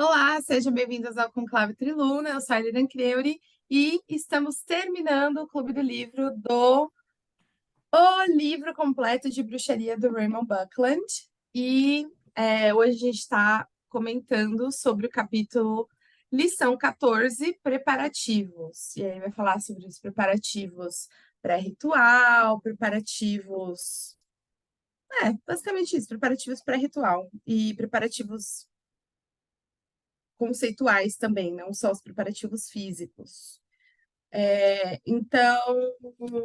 Olá, sejam bem-vindos ao Conclave Triluna. Eu sou a Lilian Creuri e estamos terminando o Clube do Livro do O Livro Completo de Bruxaria do Raymond Buckland. E hoje a gente está comentando sobre o capítulo Lição 14, Preparativos. E aí vai falar sobre os preparativos pré-ritual, basicamente isso, preparativos pré-ritual e preparativos conceituais também, não só os preparativos físicos. Então,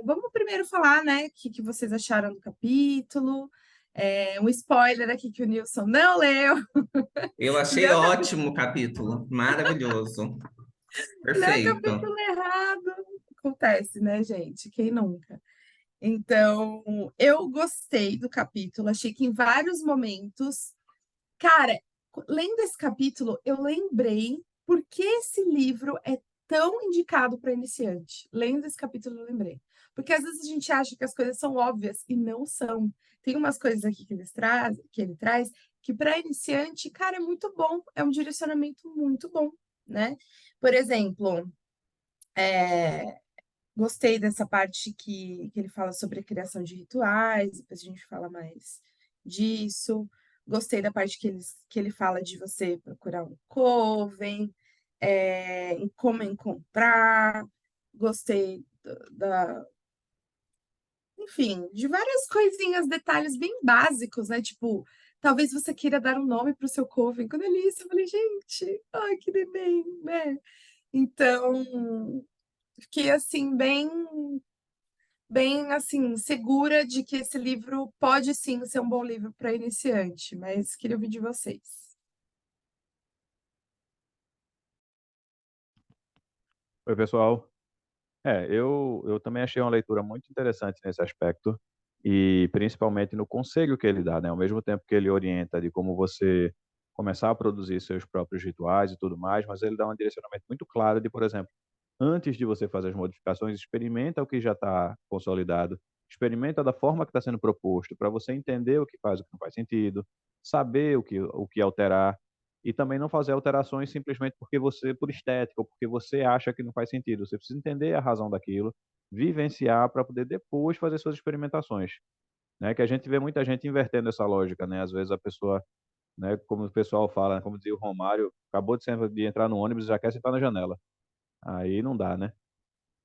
vamos primeiro falar, né, o que vocês acharam do capítulo. Um spoiler aqui que o Nilson não leu. Eu achei Leu o ótimo o capítulo, maravilhoso, leu o perfeito. capítulo errado. Acontece, né, gente? Quem nunca? Então, eu gostei do capítulo, achei que em vários momentos. Cara, lendo esse capítulo, eu lembrei por que esse livro é tão indicado para iniciante. Lendo esse capítulo, eu lembrei. Porque às vezes a gente acha que as coisas são óbvias e não são. Tem umas coisas aqui que ele traz que para iniciante, cara, é muito bom. É um direcionamento muito bom, né? Por exemplo, gostei dessa parte que ele fala sobre a criação de rituais, depois a gente fala mais disso. Gostei da parte que ele fala de você procurar um coven, em como encontrar. Gostei enfim, de várias coisinhas, detalhes bem básicos, né? Tipo, talvez você queira dar um nome para o seu coven. Quando eu li isso, eu falei, gente, ai, que neném, né? Então, fiquei assim, bem assim, segura de que esse livro pode sim ser um bom livro para iniciante, mas queria ouvir de vocês. Oi, pessoal. Eu também achei uma leitura muito interessante nesse aspecto, e principalmente no conselho que ele dá, né? Ao mesmo tempo que ele orienta de como você começar a produzir seus próprios rituais e tudo mais, mas ele dá um direcionamento muito claro de, por exemplo, antes de você fazer as modificações, experimenta o que já está consolidado, experimenta da forma que está sendo proposto, para você entender o que faz e o que não faz sentido, saber o que alterar, e também não fazer alterações simplesmente porque você, por estética, ou porque você acha que não faz sentido. Você precisa entender a razão daquilo, vivenciar para poder depois fazer suas experimentações, né? Que a gente vê muita gente invertendo essa lógica, né? Às vezes a pessoa, né, como o pessoal fala, como dizia o Romário, acabou de entrar no ônibus e já quer sentar na janela. Aí não dá, né?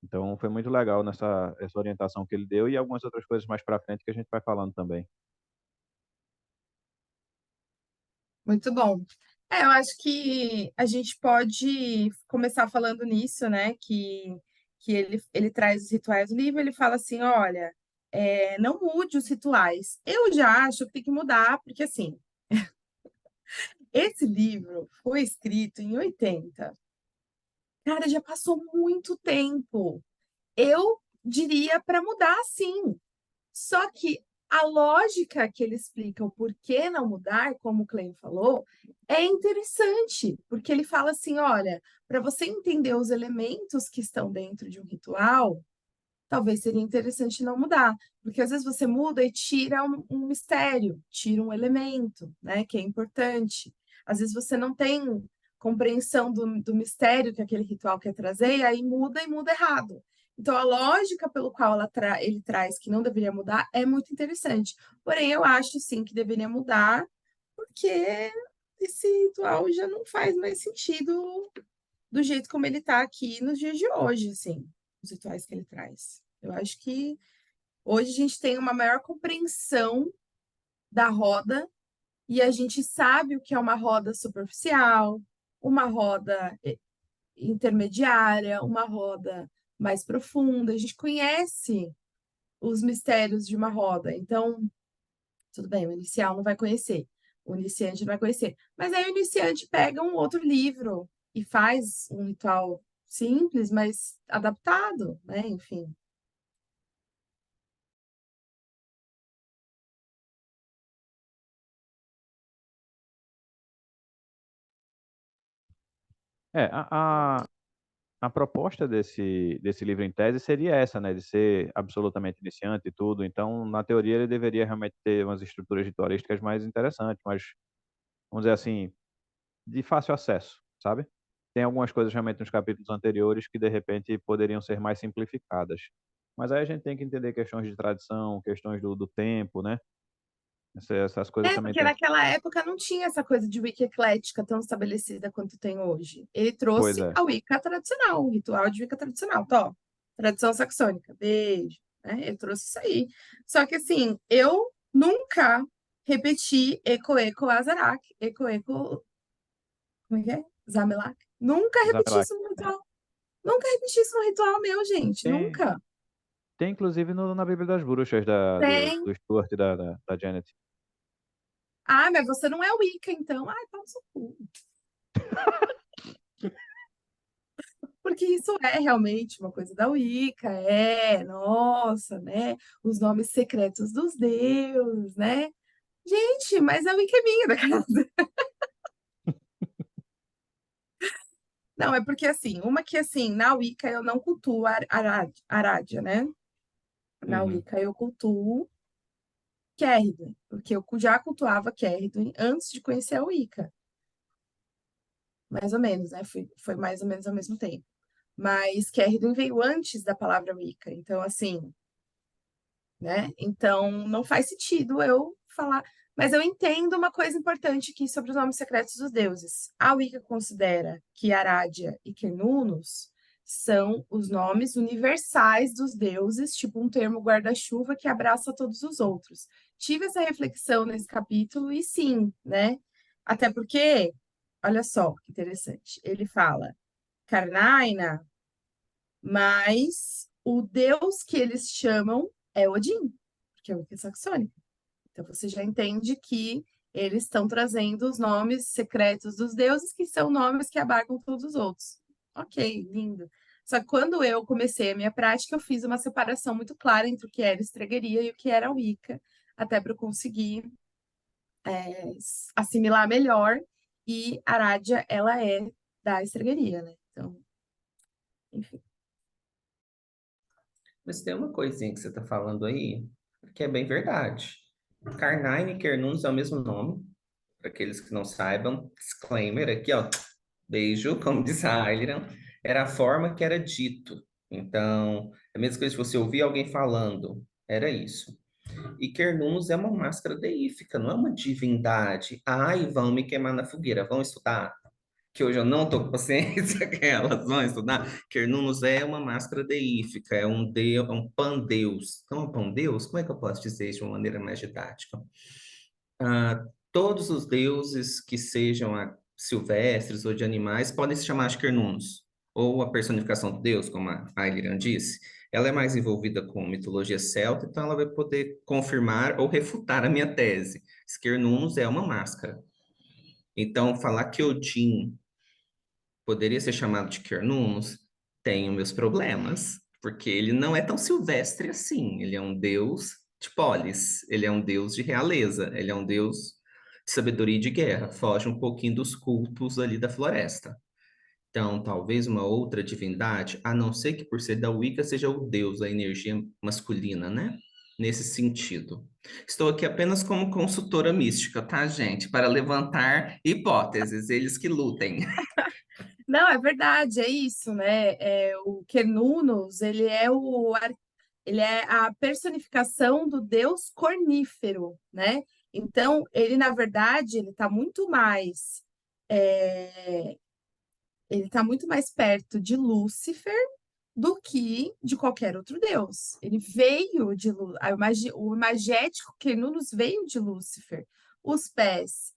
Então foi muito legal essa orientação que ele deu, e algumas outras coisas mais para frente que a gente vai falando também. Muito bom. Eu acho que a gente pode começar falando nisso, né? Que ele traz os rituais do livro, ele fala assim: olha, não mude os rituais. Eu já acho que tem que mudar, porque assim, esse livro foi escrito em 80. Cara, já passou muito tempo. Eu diria para mudar, sim. Só que a lógica que ele explica o porquê não mudar, como o Clem falou, é interessante, porque ele fala assim: olha, para você entender os elementos que estão dentro de um ritual, talvez seria interessante não mudar, porque às vezes você muda e tira um mistério, tira um elemento, né, que é importante. Às vezes você não tem compreensão do mistério que aquele ritual quer trazer, e aí muda e muda errado. Então, a lógica pelo qual ele traz que não deveria mudar é muito interessante. Porém, eu acho sim que deveria mudar, porque esse ritual já não faz mais sentido do jeito como ele está aqui nos dias de hoje, assim, os rituais que ele traz. Eu acho que hoje a gente tem uma maior compreensão da roda e a gente sabe o que é uma roda superficial, uma roda intermediária, uma roda mais profunda. A gente conhece os mistérios de uma roda. Então, tudo bem, o inicial não vai conhecer, o iniciante não vai conhecer. Mas aí o iniciante pega um outro livro e faz um ritual simples, mas adaptado, né? Enfim. É, a proposta desse livro em tese seria essa, né, de ser absolutamente iniciante e tudo. Então, na teoria, ele deveria realmente ter umas estruturas ritualísticas mais interessantes, mas, vamos dizer assim, de fácil acesso, sabe? Tem algumas coisas realmente nos capítulos anteriores que de repente poderiam ser mais simplificadas. Mas aí a gente tem que entender questões de tradição, questões do tempo, né? Essas coisas também Porque tem. naquela época não tinha essa coisa de Wicca eclética tão estabelecida quanto tem hoje. Ele Pois trouxe é. a Wicca tradicional, o ritual de Wicca tradicional. Tó, tradição saxônica, beijo. Né? Ele trouxe isso aí. Só que assim, eu nunca repeti Eco Eco Azarak, Eco Eco, como é que é? Zamelak. Nunca repeti Zamelak. isso no ritual. Nunca repeti isso no ritual meu, gente. Tem, Nunca. tem inclusive na Bíblia das Bruxas do Tem. Stuart e da Janet. Ah, mas você não é Wicca, então. Ai, pau no seu cu. Porque isso é realmente uma coisa da Wicca, nossa, né? Os nomes secretos dos deuses, né? Gente, mas a Wicca é minha da casa. Não, é porque assim, uma que assim, na Wicca eu não cultuo Arádia, né? Na Uhum. Wicca eu cultuo Cérriduen, porque eu já cultuava Cérriduen antes de conhecer a Wicca, mais ou menos, né? Foi mais ou menos ao mesmo tempo. Mas Cérriduen veio antes da palavra Wicca, então assim, né? Então, não faz sentido eu falar. Mas eu entendo uma coisa importante aqui sobre os nomes secretos dos deuses. A Wicca considera que Arádia e Cernunnos são os nomes universais dos deuses, tipo um termo guarda-chuva que abraça todos os outros. Tive essa reflexão nesse capítulo e sim, né? Até porque, olha só que interessante, ele fala Karnaina, mas o deus que eles chamam é Odin, porque é Wicca saxônica. Então você já entende que eles estão trazendo os nomes secretos dos deuses, que são nomes que abarcam todos os outros. Ok, lindo. Só que quando eu comecei a minha prática, eu fiz uma separação muito clara entre o que era estregueria e o que era Wicca, até para eu conseguir assimilar melhor. E a Arádia, ela é da estregueria, né? Então, enfim. Mas tem uma coisinha que você está falando aí, que é bem verdade. Carnine e Quernunnos é o mesmo nome, para aqueles que não saibam. Disclaimer aqui, ó. Beijo, como diz a Aylian. Era a forma que era dito. Então, é a mesma coisa se você ouvir alguém falando. Era isso. E Quernunnos é uma máscara deífica, não é uma divindade. Ai, vão me queimar na fogueira, vão estudar. Que hoje eu não tô com paciência que elas vão estudar. Quernunnos é uma máscara deífica, é um deus, é um pandeus. Não é um pandeus? Como é que eu posso dizer isso de uma maneira mais didática? Ah, todos os deuses que sejam silvestres ou de animais podem se chamar de Quernunnos, ou a personificação do deus, como a Ailiran disse. Ela é mais envolvida com mitologia celta, então ela vai poder confirmar ou refutar a minha tese. Quernunnos é uma máscara. Então, falar que Odin poderia ser chamado de Quernunnos, tenho meus problemas, porque ele não é tão silvestre assim. Ele é um deus de polis, ele é um deus de realeza, ele é um deus de sabedoria e de guerra. Foge um pouquinho dos cultos ali da floresta. Então, talvez uma outra divindade, a não ser que por ser da Wicca seja o deus, a energia masculina, né? Nesse sentido. Estou aqui apenas como consultora mística, tá, gente? Para levantar hipóteses, eles que lutem. Não, é verdade, é isso, né? O Quernunos, ele é a personificação do deus cornífero, né? Então, ele, na verdade, é, ele está muito mais perto de Lúcifer do que de qualquer outro deus. Ele veio de o imagético Quernunos veio de Lúcifer. Os pés,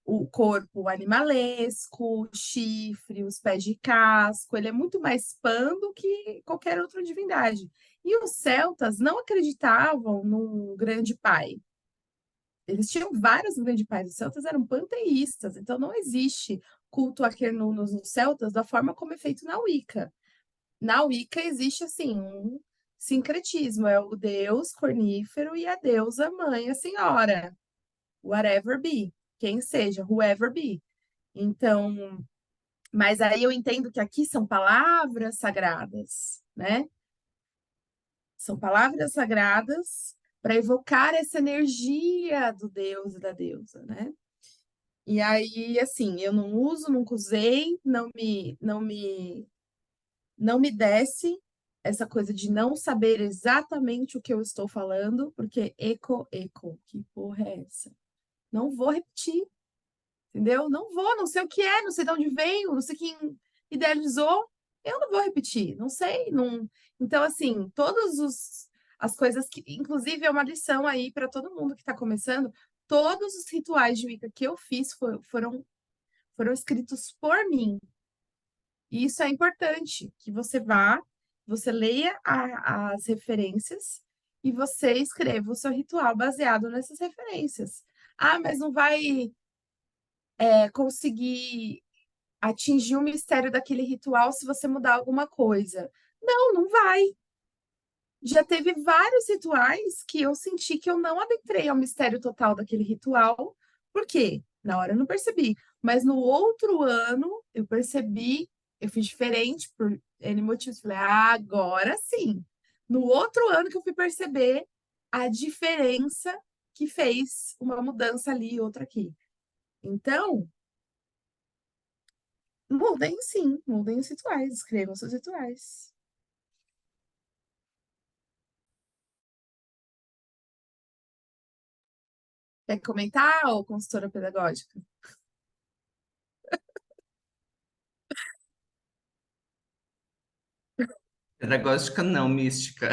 o corpo animalesco, o chifre, os pés de casco, ele é muito mais pan do que qualquer outra divindade. E os celtas não acreditavam num grande pai. Eles tinham vários grandes pais. Os celtas eram panteístas, então não existe culto a Quernunos nos celtas da forma como é feito na Wicca. Na Wicca existe assim um sincretismo, é o deus cornífero e a deusa mãe, a senhora, whatever be, quem seja, whoever be. Então, mas aí eu entendo que aqui são palavras sagradas, né? São palavras sagradas para evocar essa energia do deus e da deusa, né? E aí, assim, eu não uso, nunca usei, não me desce essa coisa de não saber exatamente o que eu estou falando, porque eco, que porra é essa? Não vou repetir, entendeu? Não vou, não sei o que é, não sei de onde veio, não sei quem idealizou, eu não vou repetir, não sei, não. Então, assim, as coisas que, inclusive, é uma lição aí para todo mundo que está começando, todos os rituais de Wicca que eu fiz foram escritos por mim. E isso é importante, que você leia as referências e você escreva o seu ritual baseado nessas referências. Ah, mas não vai conseguir atingir o mistério daquele ritual se você mudar alguma coisa. Não, não vai. Já teve vários rituais que eu senti que eu não adentrei ao mistério total daquele ritual. Por quê? Na hora eu não percebi. Mas no outro ano eu percebi, eu fiz diferente por N motivos. Falei, ah, agora sim. No outro ano que eu fui perceber a diferença que fez uma mudança ali e outra aqui. Então, mudem sim, mudem os rituais, escrevam seus rituais. Quer comentar, ou consultora pedagógica? Pedagógica não, mística.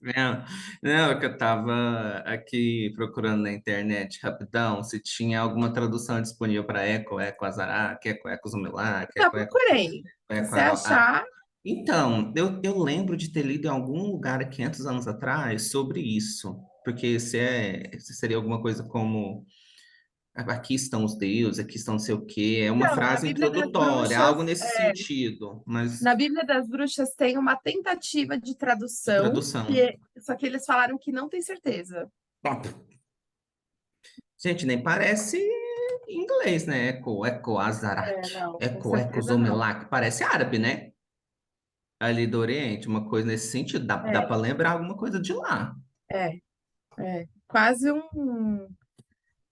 Não, não, é que eu estava aqui procurando na internet rapidão se tinha alguma tradução disponível para eco, azaraque, eco, zumilaque, Já eco, procurei. Se eco, você achar, Então, eu lembro de ter lido em algum lugar há 500 anos atrás sobre isso, porque se seria alguma coisa como aqui estão os deuses, aqui estão não sei o quê, é uma então, frase introdutória, algo nesse É, sentido, mas na Bíblia das Bruxas tem uma tentativa de de tradução, tradução. só que eles falaram que não tem certeza. Bom, gente, nem parece inglês, né? É, Azarak, não, com certeza não. Zomelak, parece árabe, né? Ali do Oriente, uma coisa nesse sentido, dá É, para lembrar alguma coisa de lá. é, quase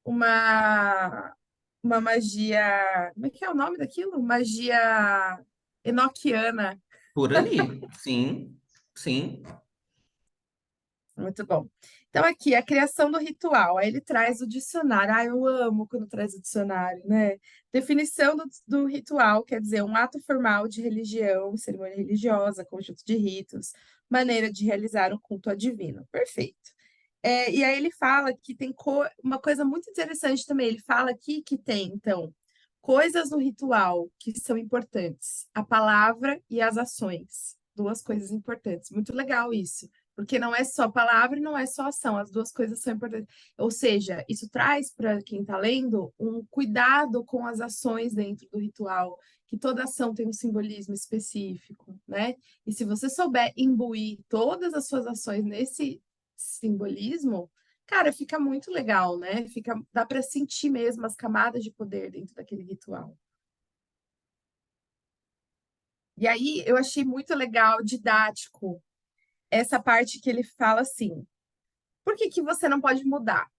uma, uma magia. Como é que é o nome daquilo? Magia enoquiana. Por ali, sim, sim. Muito bom. Então, aqui, a criação do ritual. Aí ele traz o dicionário. Ah, eu amo quando traz o dicionário, né? Definição do ritual, quer dizer, um ato formal de religião, cerimônia religiosa, conjunto de ritos, maneira de realizar um culto a divino. Perfeito. E aí ele fala que tem uma coisa muito interessante também. Ele fala aqui que tem, então, coisas no ritual que são importantes: a palavra e as ações. Duas coisas importantes. Muito legal isso. Porque não é só palavra e não é só ação, as duas coisas são importantes. Ou seja, isso traz para quem está lendo um cuidado com as ações dentro do ritual, que toda ação tem um simbolismo específico, né? E se você souber imbuir todas as suas ações nesse simbolismo, cara, fica muito legal, né? Dá para sentir mesmo as camadas de poder dentro daquele ritual. E aí eu achei muito legal, didático, essa parte que ele fala assim: por que que você não pode mudar?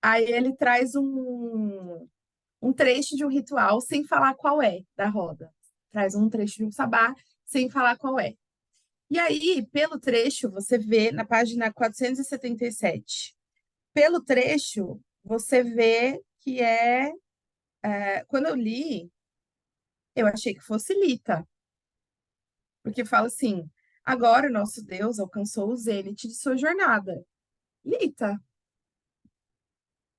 Aí ele traz um trecho de um ritual sem falar qual é da roda. Traz um trecho de um sabá sem falar qual é. E aí, pelo trecho, você vê na página 477. Pelo trecho, você vê que quando eu li, eu achei que fosse Lita, porque fala assim: agora o nosso Deus alcançou o zênite de sua jornada. Lita.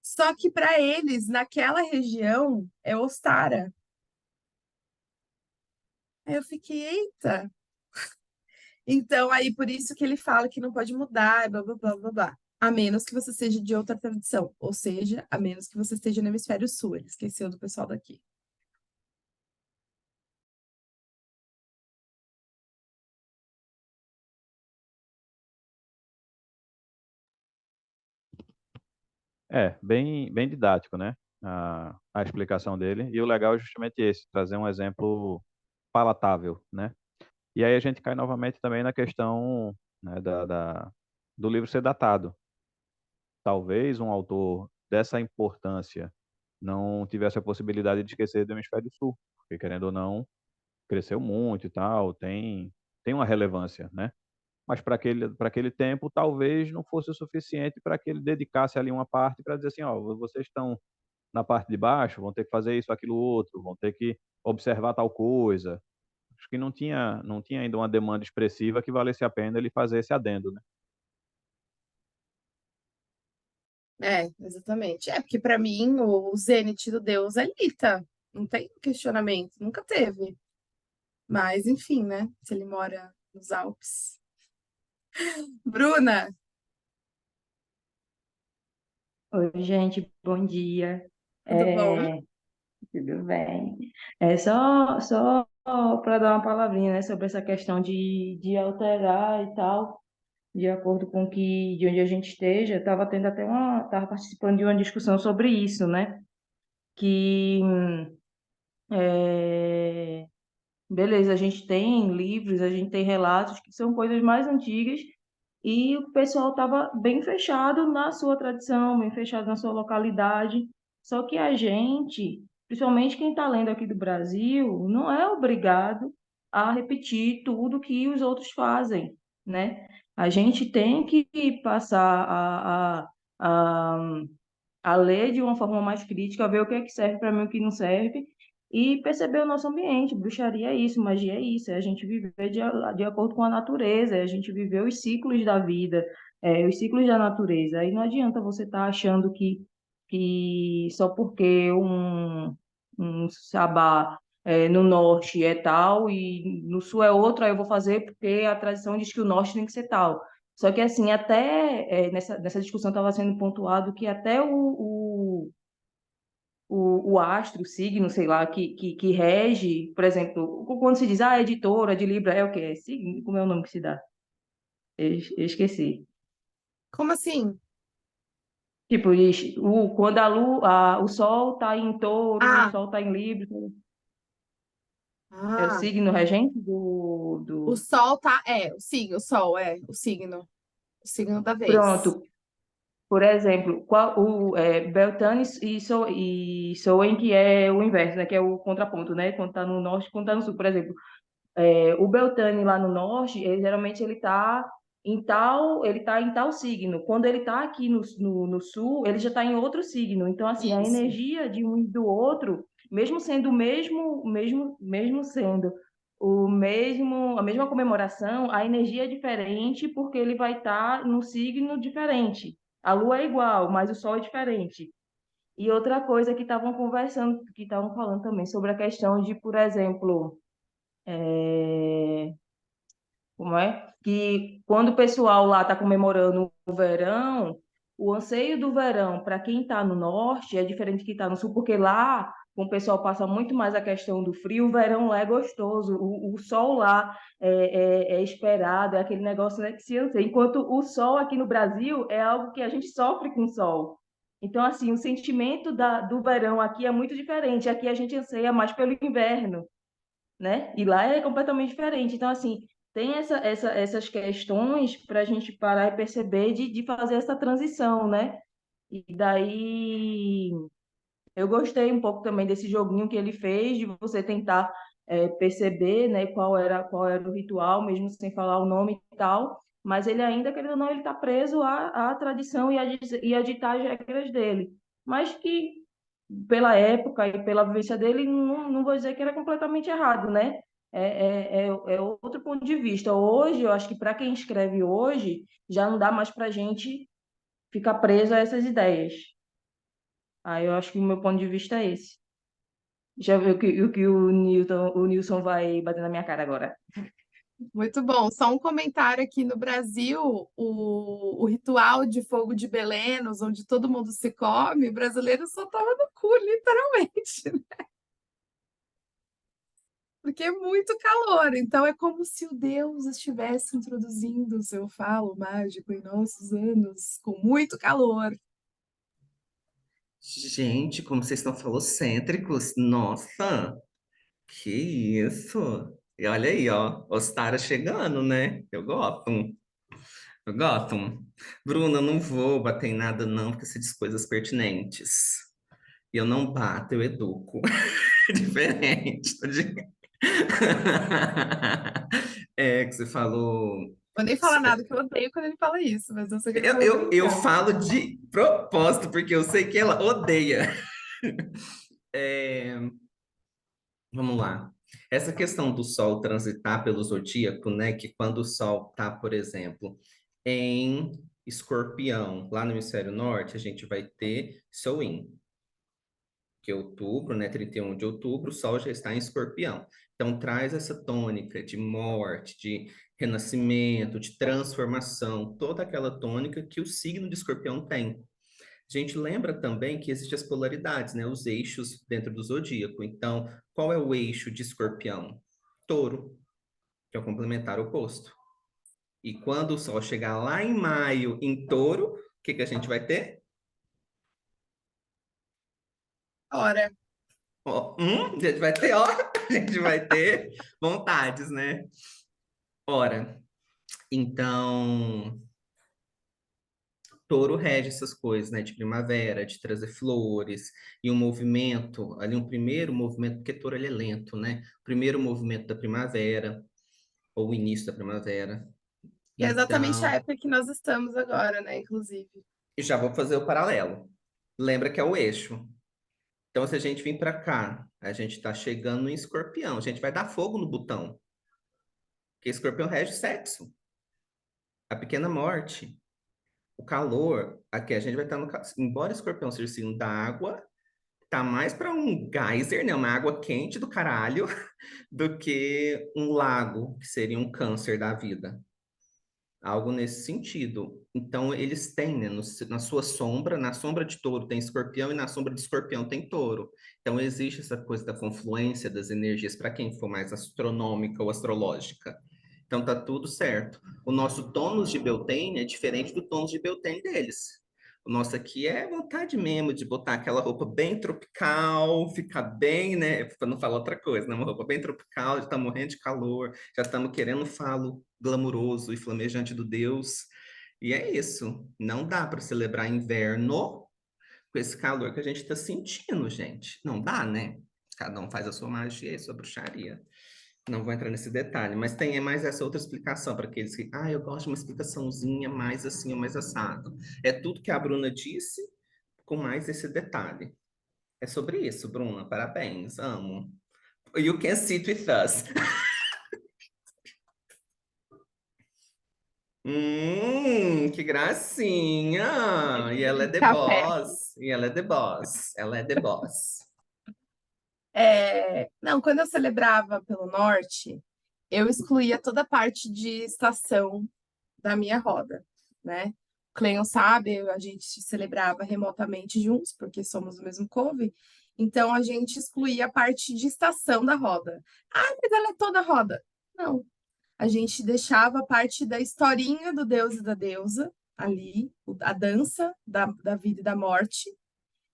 Só que para eles, naquela região, é Ostara. Aí eu fiquei, eita. Então, aí por isso que ele fala que não pode mudar, blá, blá, blá, blá, blá. A menos que você seja de outra tradição. Ou seja, a menos que você esteja no hemisfério sul. Ele esqueceu do pessoal daqui. Bem didático, né? A explicação dele. E o legal é justamente esse, trazer um exemplo palatável, né? E aí a gente cai novamente também na questão, né, do livro ser datado. Talvez um autor dessa importância não tivesse a possibilidade de esquecer do hemisfério sul, porque querendo ou não, cresceu muito e tal, tem uma relevância, né? Mas para aquele tempo talvez não fosse o suficiente para que ele dedicasse ali uma parte para dizer assim, ó, vocês estão na parte de baixo, vão ter que fazer isso, aquilo, outro, vão ter que observar tal coisa. Acho que não tinha ainda uma demanda expressiva que valesse a pena ele fazer esse adendo, né? É, exatamente. É, porque para mim o zênite do Deus é Lita. Não tem questionamento, nunca teve. Mas, enfim, né? Se ele mora nos Alpes. Bruna, Oi, gente, bom dia. tudo bom? É, tudo bem? É só para dar uma palavrinha, né, sobre essa questão de alterar e tal, de acordo com que de onde a gente esteja. Estava tendo até estava participando de uma discussão sobre isso, né? Que é, beleza, a gente tem livros, a gente tem relatos que são coisas mais antigas e o pessoal estava bem fechado na sua tradição, bem fechado na sua localidade. Só que a gente, principalmente quem está lendo aqui do Brasil, não é obrigado a repetir tudo que os outros fazem, né? A gente tem que passar a, a ler de uma forma mais crítica, ver o que é que serve para mim e o que não serve, e perceber o nosso ambiente. Bruxaria é isso, magia é isso, é a gente viver de acordo com a natureza, é a gente viver os ciclos da vida, os ciclos da natureza. Aí não adianta você estar achando que só porque um sabá no norte é tal e no sul é outro, aí eu vou fazer porque a tradição diz que o norte tem que ser tal. Só que, assim, até nessa discussão estava sendo pontuado que até o astro, o signo, sei lá, que rege, por exemplo, quando se diz, editora de Libra, é o quê? É signo? Como é o nome que se dá? Eu esqueci. Como assim? Tipo, quando o Sol está em Touro, o Ah, Sol está em Libra, é o ah, signo regente o Sol tá. É, o signo, o Sol, é, o signo. O signo da vez. Pronto. Por exemplo, Beltane e Soen, que é o inverso, né? Que é o contraponto, né? Quando está no norte, quando está no sul. Por exemplo, o Beltane lá no norte, geralmente ele tá em tal signo. Quando ele está aqui no sul, ele já está em outro signo. Então, assim, a Isso. energia de um e do outro, mesmo sendo mesmo sendo a mesma comemoração, a energia é diferente porque ele vai estar num signo diferente. A lua é igual, mas o sol é diferente. E outra coisa que estavam conversando, que estavam falando também sobre a questão de, por exemplo, é, como é? Que quando o pessoal lá está comemorando o verão, o anseio do verão para quem está no norte é diferente de quem está no sul, porque lá, como o pessoal passa muito mais a questão do frio, o verão lá é gostoso, o sol lá é esperado, é aquele negócio, né, que se anseia. Enquanto o sol aqui no Brasil é algo que a gente sofre com o sol. Então, assim, o sentimento do verão aqui é muito diferente. Aqui a gente anseia mais pelo inverno, né? E lá é completamente diferente. Então, assim, tem essas questões para a gente parar e perceber de fazer essa transição, né? E daí eu gostei um pouco também desse joguinho que ele fez, de você tentar perceber, né, qual era o ritual, mesmo sem falar o nome e tal. Mas ele ainda, querendo ou não, ele está preso à tradição e a ditar as regras dele. Mas que pela época e pela vivência dele, não vou dizer que era completamente errado, né? É outro ponto de vista. Hoje, eu acho que para quem escreve hoje, já não dá mais para a gente ficar preso a essas ideias. Aí eu acho que o meu ponto de vista é esse. Já viu que o Nilson vai bater na minha cara agora. Muito bom. Só um comentário aqui no Brasil, o ritual de fogo de Belenos, onde todo mundo se come, o brasileiro só toma no cu, literalmente, porque é muito calor. Então é como se o Deus estivesse introduzindo o seu falo mágico em nossos anos, com muito calor. Gente, como vocês estão falocêntricos. Nossa, que isso. E olha aí, ó, Ostara chegando, né? Eu gosto. Gotham. Bruna, eu não vou bater em nada, não, porque você diz coisas pertinentes. E eu não bato, eu educo. Diferente. É que você falou. Vou nem falar nada, que eu odeio quando ele fala isso, mas eu sei que ele Eu, falou eu, eu brincando. falo de propósito, porque eu sei que ela odeia. É, vamos lá. Essa questão do Sol transitar pelo zodíaco, né? Que quando o Sol tá, por exemplo, em Escorpião, lá no hemisfério norte, a gente vai ter Soin, que é outubro, né? 31 de outubro, o Sol já está em Escorpião. Então traz essa tônica de morte, de renascimento, de transformação, toda aquela tônica que o signo de Escorpião tem. A gente lembra também que existem as polaridades, né? Os eixos dentro do zodíaco. Então, qual é o eixo de Escorpião? Touro, que é o complementar oposto. E quando o Sol chegar lá em maio em Touro, o que que a gente vai ter? Ora, Ó, a gente vai ter, ó, a gente vai ter vontades, né? Ora, então, Touro rege essas coisas, né? De primavera, de trazer flores, e um movimento, ali um primeiro movimento, porque Touro ele é lento, né? Primeiro movimento da primavera, ou o início da primavera. e é exatamente a Então, época que nós estamos agora, né? Inclusive. e já vou fazer o paralelo. Lembra que é o eixo. Então, se a gente vir para cá, a gente está chegando em Escorpião, a gente vai dar fogo no botão, porque Escorpião rege sexo, a pequena morte. O calor, aqui a gente vai estar no. Embora Escorpião seja o signo da água, tá mais para um geyser, né? Uma água quente do caralho, do que um lago, que seria um câncer da vida. Algo nesse sentido. Então, eles têm, né, na sua sombra, na sombra de touro tem escorpião e na sombra de escorpião tem touro. Então, existe essa coisa da confluência das energias para quem for mais astronômica ou astrológica. Então, tá tudo certo. O nosso tônus de Beltane é diferente do tônus de Beltane deles. O nosso aqui é vontade mesmo de botar aquela roupa bem tropical, ficar bem, né? Para não falar outra coisa, né? Uma roupa bem tropical, já tá morrendo de calor, já estamos querendo um falo glamuroso e flamejante do Deus. E é isso. Não dá para celebrar inverno com esse calor que a gente está sentindo, gente. Não dá, né? Cada um faz a sua magia e a sua bruxaria. Não vou entrar nesse detalhe, mas tem mais essa outra explicação para aqueles que, eu gosto de uma explicaçãozinha mais assim ou mais assado. É tudo que a Bruna disse, com mais esse detalhe. É sobre isso, Bruna. Parabéns, amo. You can sit with us. Que gracinha! E ela é the Café. boss. E ela é the boss. Ela é the boss. Não, quando eu celebrava pelo norte, eu excluía toda a parte de estação da minha roda, né? O Cleiton sabe, a gente celebrava remotamente juntos, porque somos do mesmo couve, então a gente excluía a parte de estação da roda. Ah, mas ela é toda roda. Não, a gente deixava a parte da historinha do deus e da deusa ali, a dança da vida e da morte,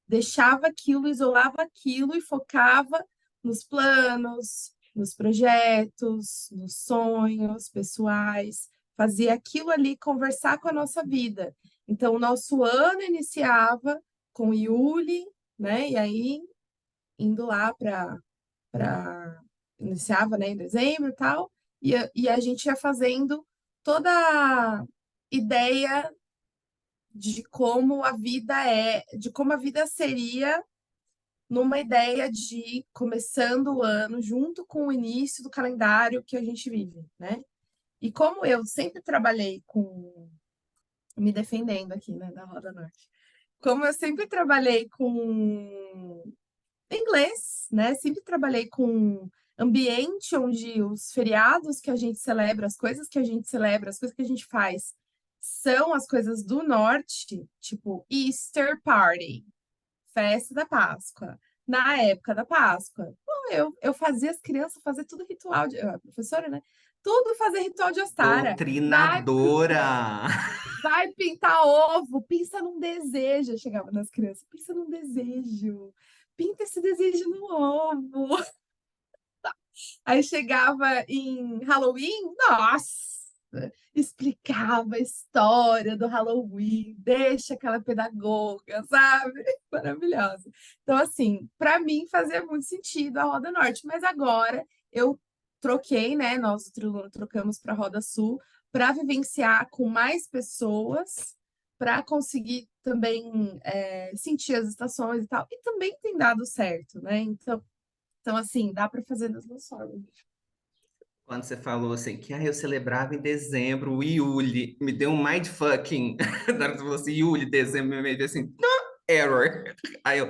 deixava aquilo, isolava aquilo e focava nos planos, nos projetos, nos sonhos pessoais, fazia aquilo ali conversar com a nossa vida. Então, o nosso ano iniciava com Yuli, né? E aí, indo lá para iniciava, né, em dezembro e tal, e a gente ia fazendo toda a ideia de como a vida de como a vida seria numa ideia de começando o ano junto com o início do calendário que a gente vive, né? E como eu sempre trabalhei com, me defendendo aqui, né, da Roda Norte, como eu sempre trabalhei com inglês, né? Sempre trabalhei com ambiente onde os feriados que a gente celebra, as coisas que a gente celebra, as coisas que a gente faz, são as coisas do norte, tipo Easter Party, festa da Páscoa. Na época da Páscoa, bom, eu fazia as crianças fazer tudo ritual de, a professora, né? Tudo fazer ritual de Ostara. Doutrinadora! Vai pintar ovo, pensa num desejo. Eu chegava nas crianças, pensa num desejo. Pinta esse desejo no ovo. Aí chegava em Halloween, nossa! explicava a história do Halloween, deixa aquela pedagoga, sabe? Maravilhosa. Então, assim, para mim fazia muito sentido a Roda Norte, mas agora eu troquei, né? Nós trocamos para a Roda Sul para vivenciar com mais pessoas, para conseguir também sentir as estações e tal. E também tem dado certo, né? Então assim, dá para fazer das duas formas. Quando você falou assim, que eu celebrava em dezembro o Yuli, me deu um mindfucking. Na hora que você falou assim, Yuli, dezembro, eu meio assim, error. Aí eu,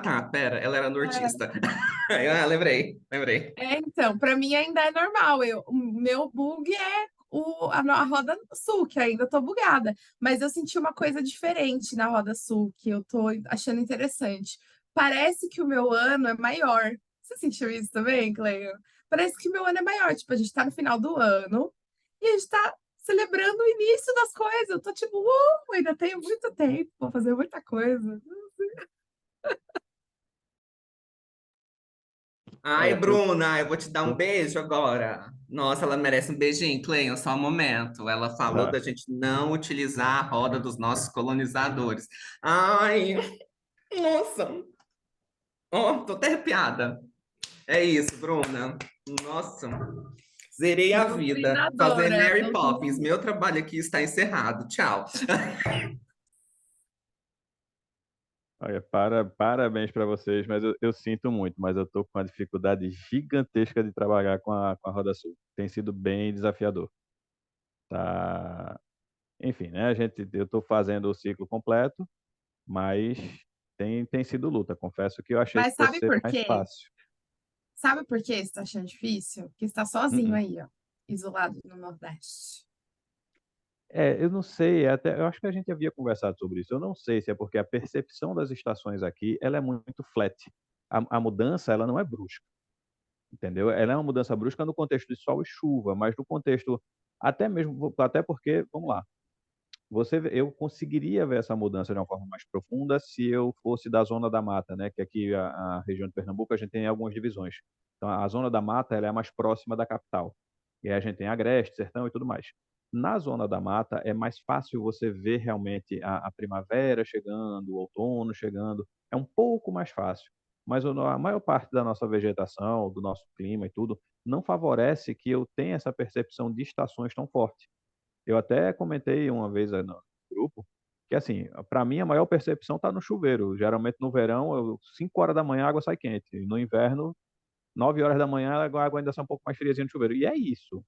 tá, pera, ela era nortista. Aí eu, lembrei. Então, para mim ainda é normal. O meu bug é a Roda Sul, que ainda tô bugada. Mas eu senti uma coisa diferente na Roda Sul, que eu tô achando interessante. Parece que o meu ano é maior. Você sentiu isso também, Cleio? Parece que o meu ano é maior. Tipo, a gente tá no final do ano e a gente tá celebrando o início das coisas. Eu tô tipo, ainda tenho muito tempo, vou fazer muita coisa. Ai, É, eu, Bruna, eu vou te dar um eu- beijo agora. Nossa, ela merece um beijinho, Cleiton, só um momento. Ela falou tá. da gente não utilizar a roda dos nossos colonizadores. Ai, nossa. Ó, tô até arrepiada. É isso, Bruna. Nossa, zerei a vida fazendo Doutrinadora, Mary Poppins. doutrinadora. Meu trabalho aqui está encerrado. Tchau. Olha, parabéns para vocês, mas eu sinto muito, mas eu tô com uma dificuldade gigantesca de trabalhar com a Roda Sul. Tem sido bem desafiador. Tá? Enfim, né? Eu tô fazendo o ciclo completo, mas tem sido luta. Confesso que eu achei que Mas fosse sabe ser por mais quê? fácil. Sabe por que você está achando difícil? Porque você está sozinho Uh-uh. aí, ó, isolado no Nordeste. Eu não sei, eu acho que a gente havia conversado sobre isso. Eu não sei se é porque a percepção das estações aqui, ela é muito flat. A mudança, ela não é brusca, entendeu? Ela é uma mudança brusca no contexto de sol e chuva, mas no contexto até porque, vamos lá, eu conseguiria ver essa mudança de uma forma mais profunda se eu fosse da zona da mata, né? Que aqui a região de Pernambuco a gente tem algumas divisões. Então a zona da mata ela é a mais próxima da capital. E aí a gente tem Agreste, Sertão e tudo mais. Na zona da mata é mais fácil você ver realmente a primavera chegando, o outono chegando. É um pouco mais fácil. Mas a maior parte da nossa vegetação, do nosso clima e tudo, não favorece que eu tenha essa percepção de estações tão forte. Eu até comentei uma vez no grupo que, assim, para mim a maior percepção está no chuveiro. Geralmente no verão, 5 horas da manhã a água sai quente. E no inverno, 9 horas da manhã a água ainda sai um pouco mais friazinha no chuveiro. E é isso.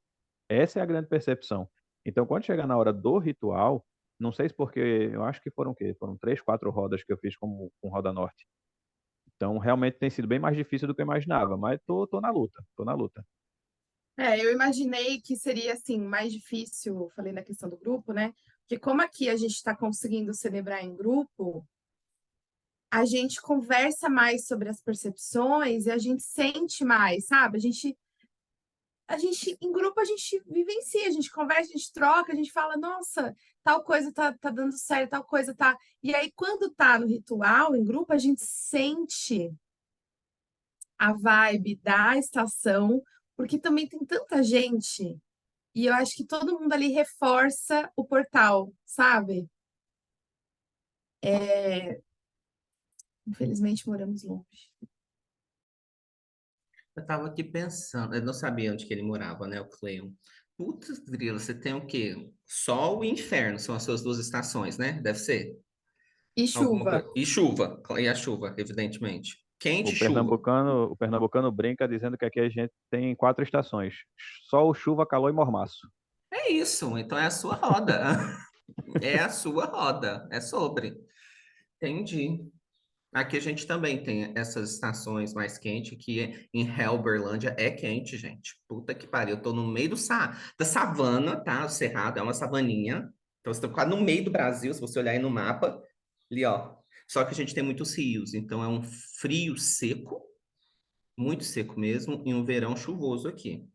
Essa é a grande percepção. Então, quando chegar na hora do ritual, não sei se porque, eu acho que foram o quê? Foram 3, 4 rodas que eu fiz com Roda Norte. Então, realmente tem sido bem mais difícil do que eu imaginava, mas tô na luta, tô na luta. Eu imaginei que seria assim mais difícil, falei na questão do grupo, né? Porque como aqui a gente está conseguindo celebrar em grupo, a gente conversa mais sobre as percepções e a gente sente mais, sabe? A gente, em grupo, a gente vivencia, a gente conversa, a gente troca, a gente fala, nossa, tal coisa tá dando certo, tal coisa tá. E aí, quando tá no ritual, em grupo, a gente sente a vibe da estação, porque também tem tanta gente, e eu acho que todo mundo ali reforça o portal, sabe? Infelizmente, moramos longe. Eu tava aqui pensando, eu não sabia onde que ele morava, né, o Cleon. Putz, grilo, você tem o quê? Sol e inferno são as suas duas estações, né? Deve ser. E Alguma chuva. coisa. E chuva, e a chuva, evidentemente. Quente O e chuva. pernambucano, o pernambucano brinca dizendo que aqui a gente tem 4 estações: sol, chuva, calor e mormaço. É isso, então é a sua roda. É a sua roda, é sobre. Entendi. Aqui a gente também tem essas estações mais quentes, que em Helberlândia é quente, gente. Puta que pariu, eu tô no meio da savana, tá? O Cerrado é uma savaninha. Então você tá quase no meio do Brasil, se você olhar aí no mapa, ali, ó. Só que a gente tem muitos rios, então é um frio seco, muito seco mesmo, e um verão chuvoso aqui.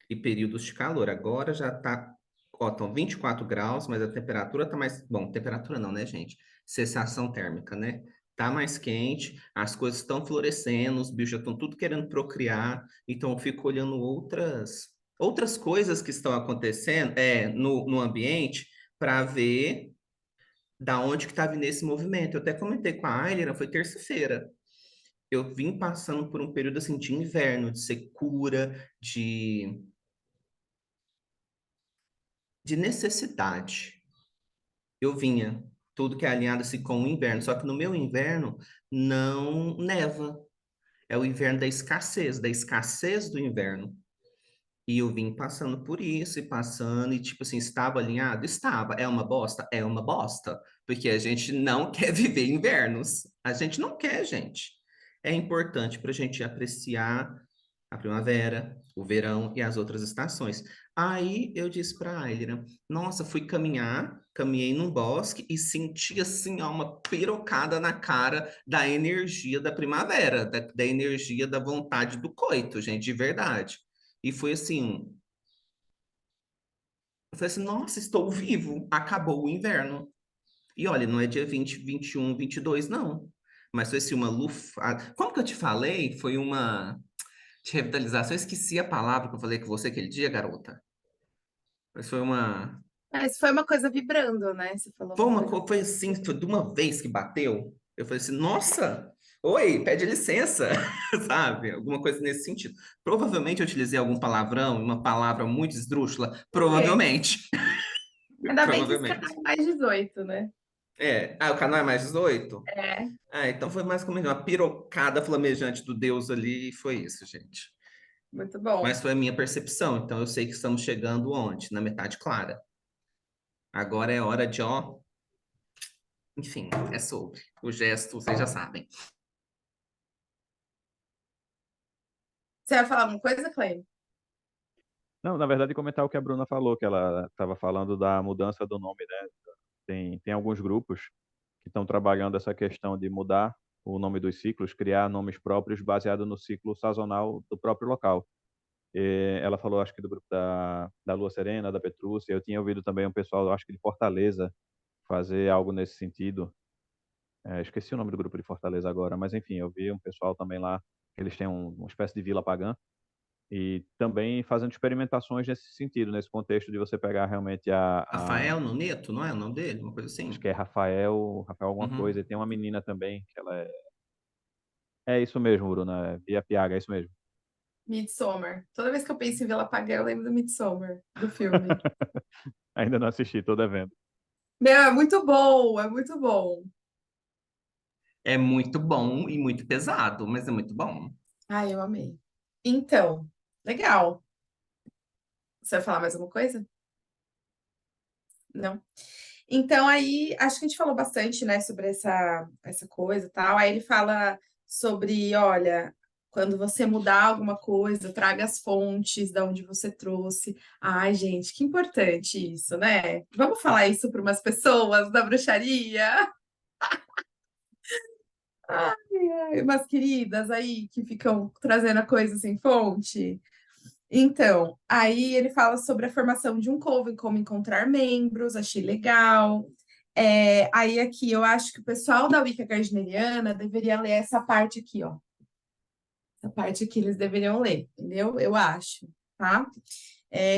E períodos de calor. Agora já tá, ó, estão 24 graus, mas a temperatura tá mais, bom, temperatura não, né, gente? Sensação térmica, né? Tá mais quente, as coisas estão florescendo, os bichos já estão tudo querendo procriar, então eu fico olhando outras outras coisas que estão acontecendo no ambiente para ver da onde que está vindo esse movimento. Eu até comentei com a Ailera, foi terça-feira. Eu vim passando por um período assim de inverno, de secura, de necessidade. Eu vinha, tudo que é alinhado assim com o inverno, só que no meu inverno não neva. É o inverno da escassez do inverno. E eu vim passando por isso e passando, e tipo assim, estava alinhado? Estava. É uma bosta? É uma bosta. Porque a gente não quer viver invernos. A gente não quer, gente. É importante para a gente apreciar a primavera, o verão e as outras estações. Aí eu disse para a Ailira, nossa, fui caminhar, caminhei num bosque e senti assim, ó, uma pirocada na cara da energia da primavera, da energia da vontade do coito, gente, de verdade. E foi assim, eu falei assim, nossa, estou vivo, acabou o inverno. E olha, não é dia 20, 21, 22, não. Mas foi assim uma lufada. Como que eu te falei? Foi uma de revitalização. Eu esqueci a palavra que eu falei com você aquele dia, garota. Mas foi uma. Mas foi uma coisa vibrando, né? Você falou Foi uma uma coisa. coisa, foi assim, foi de uma vez que bateu. Eu falei assim, nossa, oi, pede licença, sabe? Alguma coisa nesse sentido. Provavelmente eu utilizei algum palavrão, uma palavra muito esdrúxula. Ok. Provavelmente. Ainda bem que esse canal Provavelmente. é mais 18, né? O canal é mais 18? É, Então foi mais como uma pirocada flamejante do Deus ali, e foi isso, gente. muito bom. Mas foi a minha percepção, então eu sei que estamos chegando onde? Na metade clara. Agora é hora de, ó, enfim, é sobre. O gesto, vocês já sabem. Você vai falar alguma coisa, Clay? Não, na verdade, comentar o que a Bruna falou, que ela estava falando da mudança do nome, né? Tem alguns grupos que estão trabalhando essa questão de mudar o nome dos ciclos, criar nomes próprios baseado no ciclo sazonal do próprio local. Ela falou, acho que do grupo da Lua Serena, da Petrúcia. Eu tinha ouvido também um pessoal, acho que de Fortaleza, fazer algo nesse sentido. Esqueci o nome do grupo de Fortaleza agora, mas enfim, eu vi um pessoal também lá, eles têm uma espécie de vila pagã, e também fazendo experimentações nesse sentido, nesse contexto de você pegar realmente Rafael Noneto, não é o nome dele? Uma coisa acho assim? que é Rafael alguma coisa, e Uhum. tem uma menina também, que ela é isso mesmo, Bruna, Bia Piaga, é isso mesmo. Midsommar. Toda vez que eu penso em Vila Apagão, eu lembro do Midsommar, do filme. Ainda não assisti, tô devendo. Meu, é muito bom, é muito bom. É muito bom e muito pesado, mas é muito bom. Ai, eu amei. Então, legal. Você vai falar mais alguma coisa? Não? Então, aí, acho que a gente falou bastante, né, sobre essa coisa e tal. Aí ele fala sobre, olha, quando você mudar alguma coisa, traga as fontes de onde você trouxe. Ai, gente, que importante isso, né? Vamos falar isso para umas pessoas da bruxaria? Ai, umas queridas aí que ficam trazendo a coisa sem fonte. Então, aí ele fala sobre a formação de um coven, como encontrar membros, achei legal. Aí aqui eu acho que o pessoal da Wicca Gardneriana deveria ler essa parte aqui, ó. Essa parte aqui eles deveriam ler, entendeu? Eu acho, tá?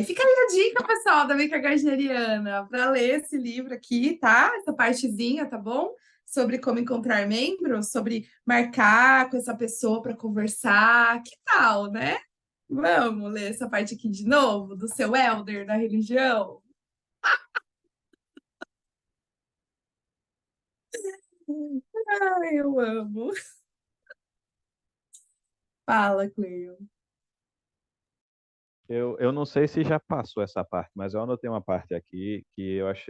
Fica aí a dica, pessoal da Wicca Gardneriana, para ler esse livro aqui, tá? Essa partezinha, tá bom? Sobre como encontrar membros, sobre marcar com essa pessoa para conversar, que tal, né? Vamos ler essa parte aqui de novo, do seu elder da religião? Ai, eu amo. Fala, Cleo. Eu não sei se já passou essa parte, mas eu anotei uma parte aqui que eu acho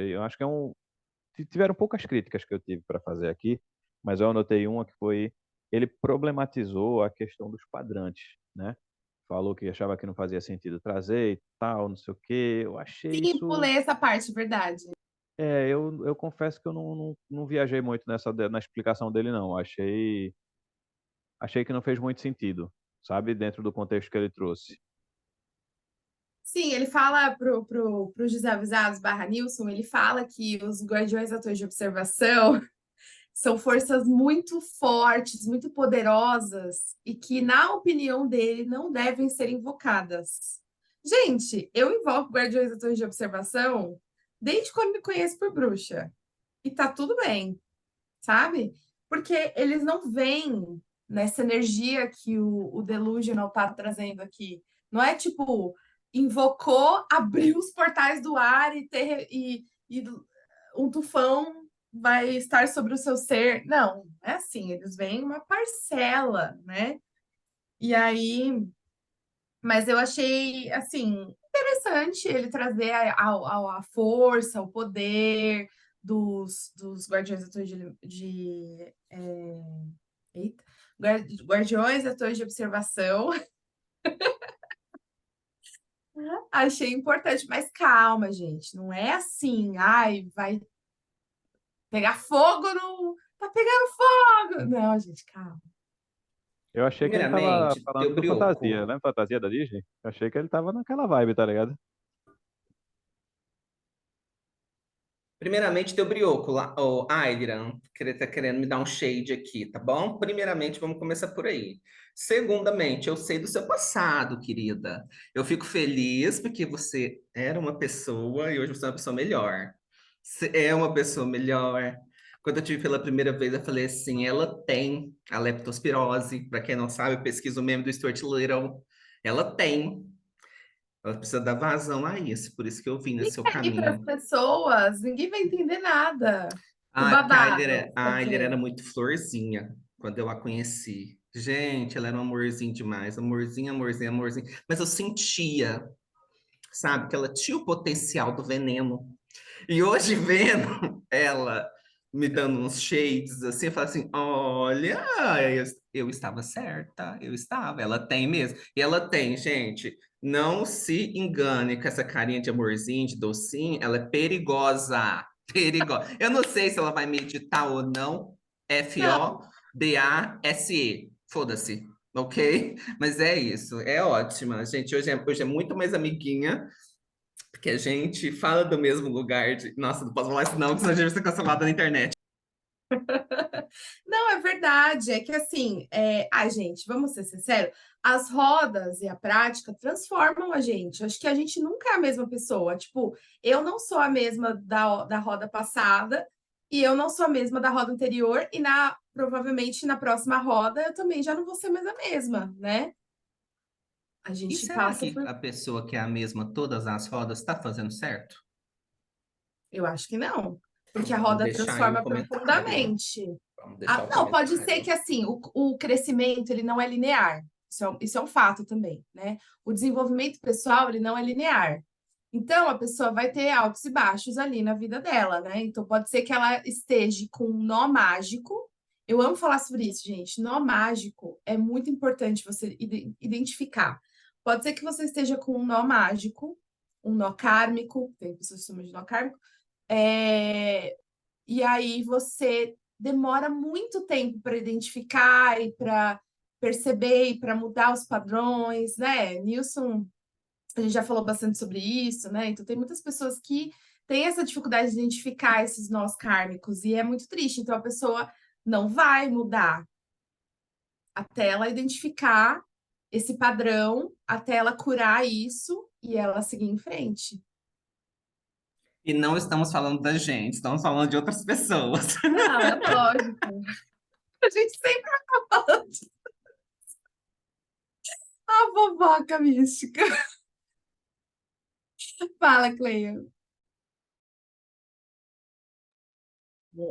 que tiveram poucas críticas que eu tive para fazer aqui, mas eu anotei uma que foi, ele problematizou a questão dos quadrantes, né? Falou que achava que não fazia sentido trazer e tal, não sei o quê. Eu achei Sim, isso. pulei essa parte, verdade. Eu confesso que eu não viajei muito na explicação dele, não. Achei que não fez muito sentido, sabe? Dentro do contexto que ele trouxe. Sim, ele fala pro Desavisados barra Nilson, ele fala que os guardiões da torre de observação são forças muito fortes, muito poderosas e que, na opinião dele, não devem ser invocadas. Gente, eu invoco Guardiões da Torre de Observação desde quando me conheço por bruxa. E tá tudo bem, sabe? Porque eles não vêm nessa energia que o Delusional tá trazendo aqui. Não é tipo, invocou, abriu os portais do ar e um tufão vai estar sobre o seu ser. Não, é assim, eles vêm uma parcela, né? E aí, mas eu achei assim interessante ele trazer a força, o poder dos Guardiões da Torre eita, Guardiões da Torre de Observação. Achei importante, mas calma, gente, não é assim, ai, vai pegar fogo no. Tá pegando fogo! Não, gente, calma. Eu achei que ele tava Primeiramente, falando deu do Fantasia, brioco. lembra Fantasia da Disney? Eu achei que ele tava naquela vibe, tá ligado? Primeiramente, teu brioco lá, o Aigran, que tá querendo me dar um shade aqui, tá bom? Primeiramente, vamos começar por aí. Segundamente, eu sei do seu passado, querida. Eu fico feliz porque você era uma pessoa e hoje você é uma pessoa melhor. Você é uma pessoa melhor. Quando eu tive pela primeira vez, eu falei assim: ela tem a leptospirose. Para quem não sabe, pesquisa o meme do Stuart Little. Ela tem. Ela precisa dar vazão a isso, por isso que eu vim nesse seu Explica aí para as caminho. pessoas, ninguém vai entender nada do Ah, porque babado. A Ayler Fazer. era muito florzinha quando eu a conheci. Gente, ela era um amorzinho demais. Amorzinho, amorzinho, amorzinho. Mas eu sentia, sabe, que ela tinha o potencial do veneno. E hoje, vendo ela me dando uns shades assim, eu falo assim: olha, eu estava certa, eu estava. Ela tem mesmo. E ela tem, gente. Não se engane com essa carinha de amorzinho, de docinho. Ela é perigosa. Perigosa. Eu não sei se ela vai meditar ou não. Não, Fodase. Foda-se. Ok? Mas é isso. É ótima. Gente, hoje é muito mais amiguinha. Porque a gente fala do mesmo lugar de. Nossa, não posso falar isso, não, porque senão a gente vai ser cancelada na internet. não, é verdade. É que assim, ai, gente, vamos ser sinceros, as rodas e a prática transformam a gente. Acho que a gente nunca é a mesma pessoa. Tipo, eu não sou a mesma da roda passada, e eu não sou a mesma da roda anterior, e provavelmente na próxima roda eu também já não vou ser mais a mesma, né? A E gente será passa que por. a pessoa que é a mesma todas as rodas está fazendo certo? Eu acho que não, porque a Vamos roda deixar aí o transforma comentário. profundamente. Vamos Ah, deixar o não, pode ser que comentário. assim, o crescimento ele não é linear. Isso é um fato também, né? O desenvolvimento pessoal ele não é linear. Então a pessoa vai ter altos e baixos ali na vida dela, né? Então pode ser que ela esteja com um nó mágico. Eu amo falar sobre isso, gente. Nó mágico é muito importante você identificar. Pode ser que você esteja com um nó mágico, um nó kármico, tem pessoas que chamam de nó kármico, é, e aí você demora muito tempo para identificar e para perceber e para mudar os padrões, né? Nilson, a gente já falou bastante sobre isso, né? Então tem muitas pessoas que têm essa dificuldade de identificar esses nós kármicos e é muito triste. Então a pessoa não vai mudar até ela identificar esse padrão, até ela curar isso e ela seguir em frente. E não estamos falando da gente, estamos falando de outras pessoas. Não, é lógico. A gente sempre fala disso. A fofoca mística. Fala, Cleio.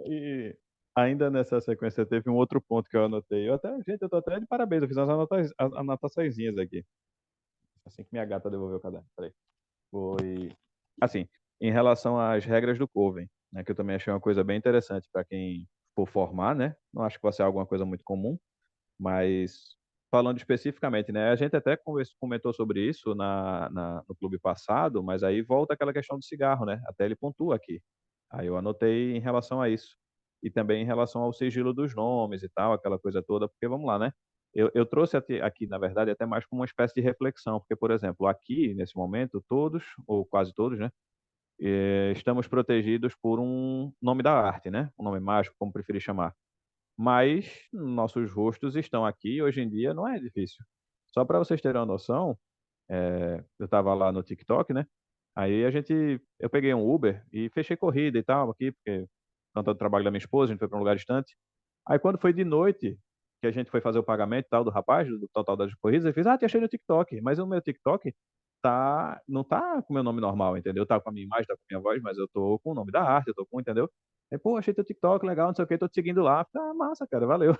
E ainda nessa sequência teve um outro ponto que eu anotei. Gente, eu tô até de parabéns, eu fiz umas anotaçõezinhas aqui. Assim que minha gata devolveu o caderno. Peraí. Foi assim, em relação às regras do Coven, né, que eu também achei uma coisa bem interessante para quem for formar, né? Não acho que vai ser alguma coisa muito comum, mas falando especificamente, né? A gente até comentou sobre isso no clube passado, mas aí volta aquela questão do cigarro, né? Até ele pontua aqui. Aí eu anotei em relação a isso. E também em relação ao sigilo dos nomes e tal, aquela coisa toda, porque vamos lá, né? Eu trouxe aqui, na verdade, até mais como uma espécie de reflexão, porque, por exemplo, aqui, nesse momento, todos, ou quase todos, né? Estamos protegidos por um nome da arte, né? Um nome mágico, como preferir chamar. Mas nossos rostos estão aqui, hoje em dia não é difícil. Só para vocês terem uma noção, Eu estava lá no TikTok, né? Aí eu peguei um Uber e fechei corrida e tal aqui, porque tanto do trabalho da minha esposa, a gente foi para um lugar distante. Aí quando foi de noite, que a gente foi fazer o pagamento e tal do rapaz, do total das corridas, ele fez, te achei no TikTok, mas o meu TikTok não tá com o meu nome normal, entendeu? Tá com a minha imagem, tá com a minha voz, mas eu tô com o nome da arte, eu tô com, entendeu? Aí, pô, achei teu TikTok legal, não sei o que, tô te seguindo lá. Massa, cara, valeu.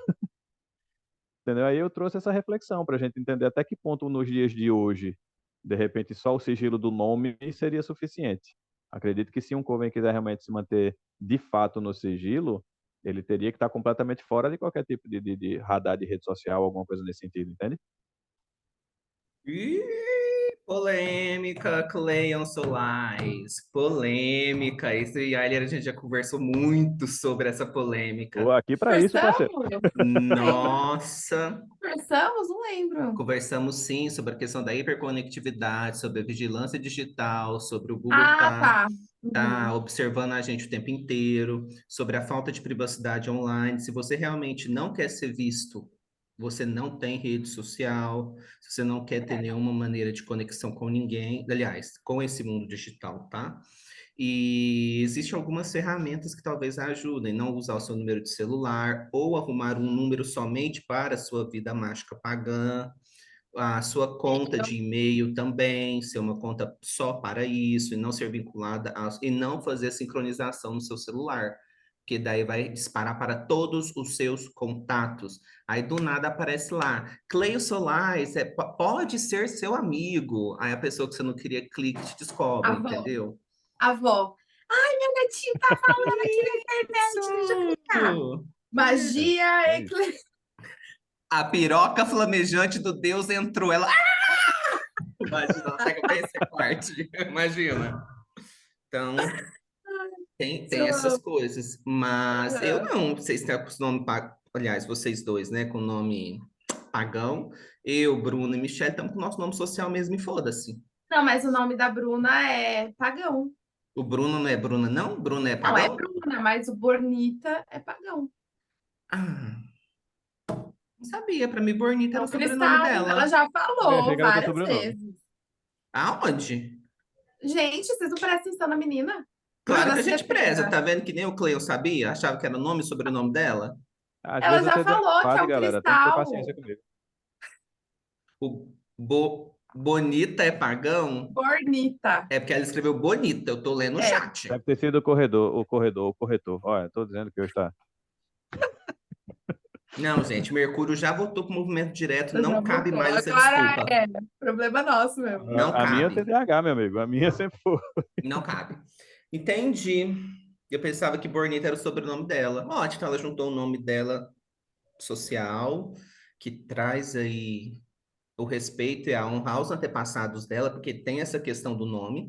Entendeu? Aí eu trouxe essa reflexão para a gente entender até que ponto nos dias de hoje, de repente, só o sigilo do nome seria suficiente. Acredito que se um Coven quiser realmente se manter de fato no sigilo, ele teria que estar completamente fora de qualquer tipo de radar de rede social, alguma coisa nesse sentido, entende? Ih, polêmica, Cleon Solais. Polêmica. Isso e aí a gente já conversou muito sobre essa Tô polêmica. aqui para isso, parceiro. Conversamos? Lembro. Nossa, Conversamos? Não lembro. conversamos sim sobre a questão da hiperconectividade, sobre a vigilância digital, sobre o Google Ah, tá. tá Uhum. observando a gente o tempo inteiro, sobre a falta de privacidade online. Se você realmente não quer ser visto, você não tem rede social, se você não quer ter nenhuma maneira de conexão com ninguém, aliás, com esse mundo digital, tá? E existem algumas ferramentas que talvez ajudem, não usar o seu número de celular ou arrumar um número somente para a sua vida mágica pagã, a sua conta de e-mail também, ser uma conta só para isso e não ser vinculada e não fazer sincronização no seu celular, que daí vai disparar para todos os seus contatos. Aí do nada aparece lá, Cleio Solais, pode ser seu amigo. Aí a pessoa que você não queria clique te descobre, Avó. entendeu? Avó. Ai, meu netinho tá falando aqui na internet, deixa eu clicar. Isso! Magia É isso. eclesiástica. A piroca flamejante do Deus entrou. Ela. Imagina, ela pega bem essa parte. Imagina. Então, tem essas coisas. Mas eu não. Vocês têm com o nome. Aliás, vocês dois, né? Com o nome pagão. Eu, Bruno e Michelle estamos com o nosso nome social mesmo e foda-se. Não, mas o nome da Bruna é pagão. O Bruno não é Bruna, não? Bruno é Não, é pagão? Bruna, mas o Bornita é pagão. Ah, não sabia. Para mim, Bornita É era um o sobrenome cristal. Ela dela. já Eu achei falou que era teu várias sobrenome. vezes. Aonde? Gente, vocês não prestam atenção na menina? Claro que Bruna, a se gente preza, defenda. tá vendo que nem o Cleo sabia? Achava que era o nome e sobrenome dela. Às Ela vezes eu já tô falou que é desocupado, um galera. Tem que ter cristal. paciência comigo. O Bonita é pagão? Bornita. É porque ela escreveu Bonita, eu tô lendo o É, chat. Deve ter sido o corretor. Olha, tô dizendo que hoje tá. Não, gente, Mercúrio já voltou pro movimento direto, ela já não cabe botou. mais essa Agora desculpa. é problema nosso mesmo. Não A minha é cabe, TDAH, meu amigo. A minha sempre foi. não cabe. Entendi. Eu pensava que Bonita era o sobrenome dela. Ótimo, então ela juntou o nome dela social, que traz aí o respeito e a honra aos antepassados dela, porque tem essa questão do nome,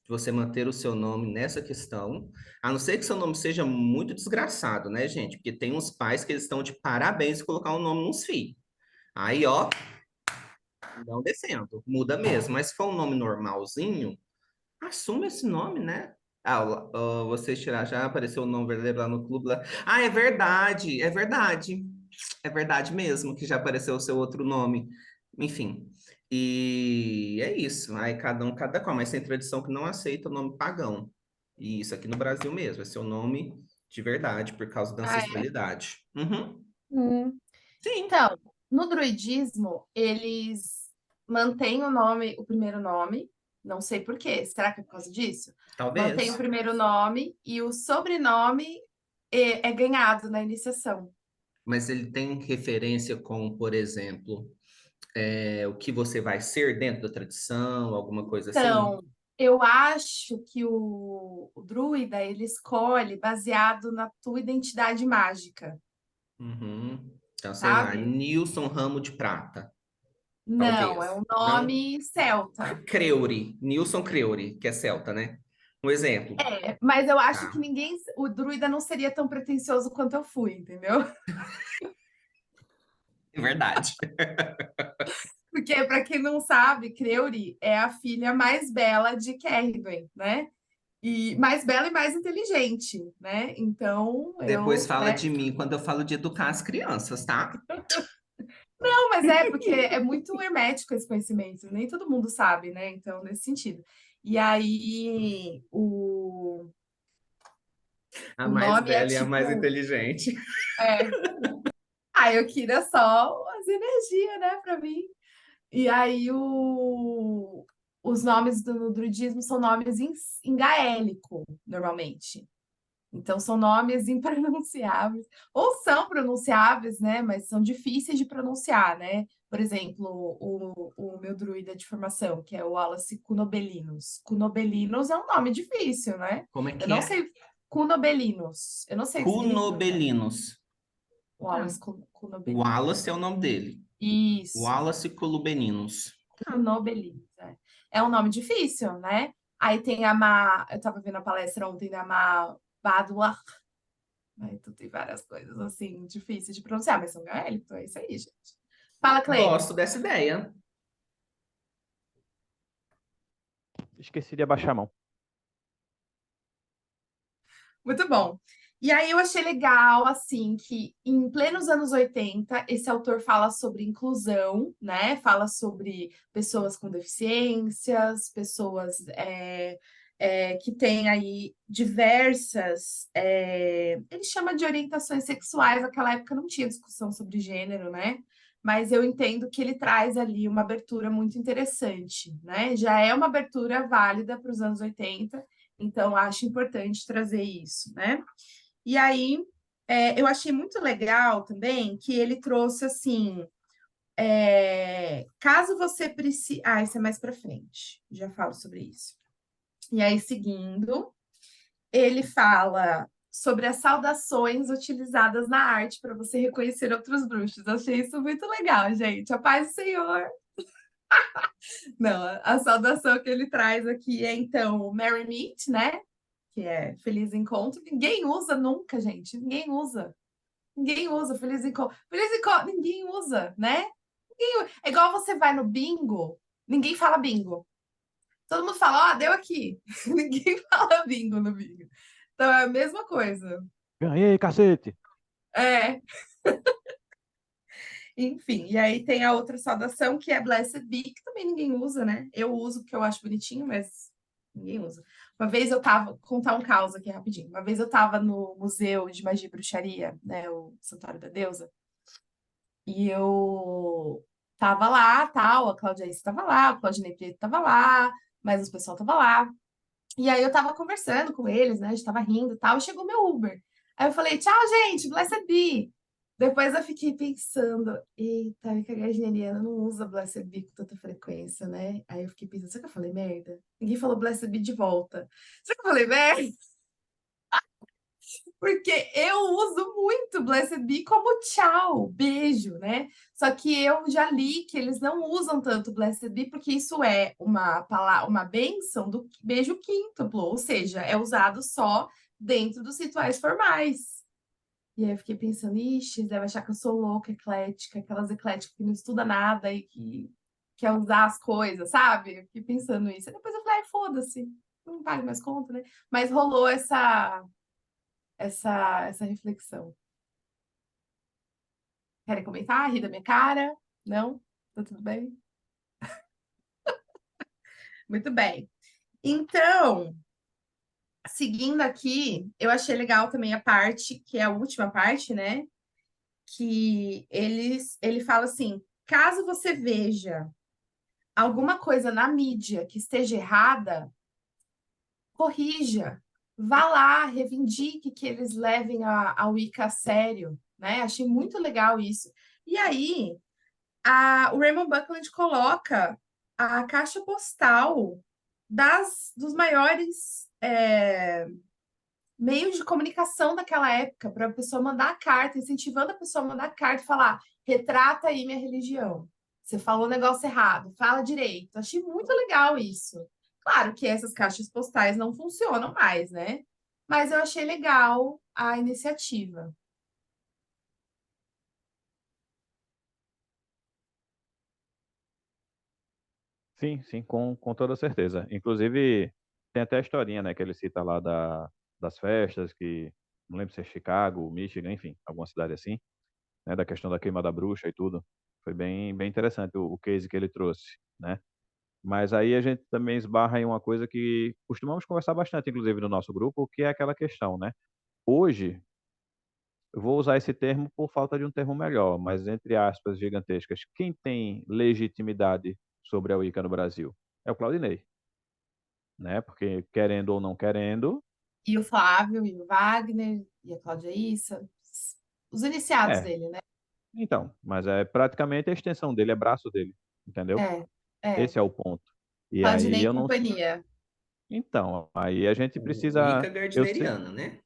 de você manter o seu nome nessa questão, a não ser que seu nome seja muito desgraçado, né, gente? Porque tem uns pais que eles estão de parabéns em colocar um nome nos filhos. Aí, ó, não descendo, muda mesmo. Mas se for um nome normalzinho, assume esse nome, né? Ah, vocês tirar, já apareceu o nome verdadeiro lá no clube lá. Ah, é verdade, é verdade. É verdade mesmo que já apareceu o seu outro nome. Enfim. E é isso. Aí cada um, cada qual. Mas tem tradição que não aceita o nome pagão. E isso aqui no Brasil mesmo. É seu nome de verdade, por causa da Ah, é? ancestralidade. Uhum. Hum. Sim, Então, no druidismo, eles mantêm o nome, o primeiro nome. Não sei por quê. Será que é por causa disso? Mantém o talvez. primeiro nome e o sobrenome é ganhado na iniciação. Mas ele tem referência com, por exemplo, o que você vai ser dentro da tradição, alguma coisa assim? Então, eu acho que o druida ele escolhe baseado na tua identidade mágica, Uhum. Então, sei lá, sabe? Nilson Ramo de Prata, Não, é talvez. um Não? nome celta. Creure, Nilson Creure, que é celta, né? Um exemplo. É, mas eu acho que Tá. o druida não seria tão pretensioso quanto eu fui, entendeu? É verdade. Porque, para quem não sabe, Creuri é a filha mais bela de Kerrigan, né? E mais bela e mais inteligente, né? Então, Depois eu, fala né? de mim quando eu falo de educar as crianças, tá? Não, mas é porque é muito hermético esse conhecimento, nem todo mundo sabe, né? Então, nesse sentido. E aí, A o mais nome é velha e a mais tipo. inteligente. É, eu queria só as energias, né, pra mim. E aí, os nomes do druidismo são nomes em gaélico, normalmente. Então, são nomes impronunciáveis, ou são pronunciáveis, né? Mas são difíceis de pronunciar, né? Por exemplo, o meu druida de formação, que é o Wallace Cunobelinos. Cunobelinos é um nome difícil, né? Como é Eu que não é? sei. Cunobelinos. Eu não sei o que significa. Cunobelinos. Ah, Wallace Cunobelinos. Wallace é o nome dele. Isso. Wallace Culubeninos. Cunobelinos, é. É um nome difícil, né? Aí tem a Ma. Eu estava vendo a palestra ontem da Ma Badua. Aí tu tem várias coisas assim, difíceis de pronunciar, mas são gaélicos, então é isso aí, gente. Fala, Clay. Gosto dessa ideia. Esqueci de abaixar a mão. Muito bom. E aí eu achei legal, assim, que em plenos anos 80 esse autor fala sobre inclusão, né? Fala sobre pessoas com deficiências, pessoas que têm aí diversas. Ele chama de orientações sexuais, naquela época não tinha discussão sobre gênero, né? Mas eu entendo que ele traz ali uma abertura muito interessante, né? Já é uma abertura válida para os anos 80. Então, acho importante trazer isso, né? E aí, eu achei muito legal também que ele trouxe assim: caso você precise. Ah, isso é mais para frente, já falo sobre isso. E aí, seguindo, ele fala sobre as saudações utilizadas na arte para você reconhecer outros bruxos. Achei isso muito legal, gente. A paz do Senhor. Não, a saudação que ele traz aqui é então o Merry Meet, né? Que é Feliz Encontro. Ninguém usa nunca, gente. Ninguém usa. Ninguém usa Feliz Encontro. Feliz Encontro, ninguém usa, né? É igual você vai no bingo, ninguém fala bingo. Todo mundo fala, ó, deu aqui. Ninguém fala bingo no bingo. Então é a mesma coisa. Ganhei, cacete! É, enfim. E aí tem a outra saudação que é Blessed Be, que também ninguém usa, né? Eu uso porque eu acho bonitinho, mas ninguém usa. Uma vez eu tava, contar um caos aqui rapidinho. Uma vez eu tava no Museu de Magia e Bruxaria, né, o Santuário da Deusa, e eu tava lá, tal, a Claudia estava lá, o Claudinei Preto estava lá, mas o pessoal tava lá. E aí eu tava conversando com eles, né? A gente tava rindo e tal, e chegou meu Uber. Aí eu falei, tchau, gente, Blessed Be. Depois eu fiquei pensando, eita, que a Gardneriana não usa Blessed Be com tanta frequência, né? Aí eu fiquei pensando, será que eu falei merda? Ninguém falou Blessed Be de volta. Será que eu falei merda? Porque eu uso muito Blessed Be como tchau, beijo, né? Só que eu já li que eles não usam tanto Blessed Be porque isso é uma palavra, uma bênção do beijo quíntuplo, ou seja, é usado só dentro dos rituais formais. E aí eu fiquei pensando, ixi, deve achar que eu sou louca, eclética, aquelas ecléticas que não estuda nada e que quer usar as coisas, sabe? Eu fiquei pensando isso. Aí depois eu falei, ai, foda-se, não pago mais conta, né? Mas rolou essa reflexão. Querem comentar? Rir da minha cara? Não? Tá tudo bem? Muito bem. Então, seguindo aqui, eu achei legal também a parte, que é a última parte, né? Que ele fala assim: caso você veja alguma coisa na mídia que esteja errada, corrija. Vá lá, reivindique que eles levem a Wicca a sério, né? Achei muito legal isso. E aí, o Raymond Buckland coloca a caixa postal dos maiores meios de comunicação daquela época para a pessoa mandar carta, incentivando a pessoa a mandar carta e falar: retrata aí minha religião. Você falou o negócio errado, fala direito. Achei muito legal isso. Claro que essas caixas postais não funcionam mais, né? Mas eu achei legal a iniciativa. Sim, sim, com toda certeza. Inclusive, tem até a historinha, né, que ele cita lá das festas, que não lembro se é Chicago, Michigan, enfim, alguma cidade assim, né, da questão da queima da bruxa e tudo. Foi bem interessante o case que ele trouxe, né? Mas aí a gente também esbarra em uma coisa que costumamos conversar bastante, inclusive no nosso grupo, que é aquela questão, né? Hoje, eu vou usar esse termo por falta de um termo melhor, mas entre aspas gigantescas, quem tem legitimidade sobre a Wicca no Brasil? É o Claudinei, né? Porque querendo ou não querendo, E o Flávio, e o Wagner, e a Cláudia Issa, os iniciados é. dele, né? Então, mas é praticamente a extensão dele, é braço dele, entendeu? É, é. Esse é o ponto. E aí Claudinei e eu não. companhia. Então, aí a gente O precisa. Wicca Eu sei. gardneriana, né?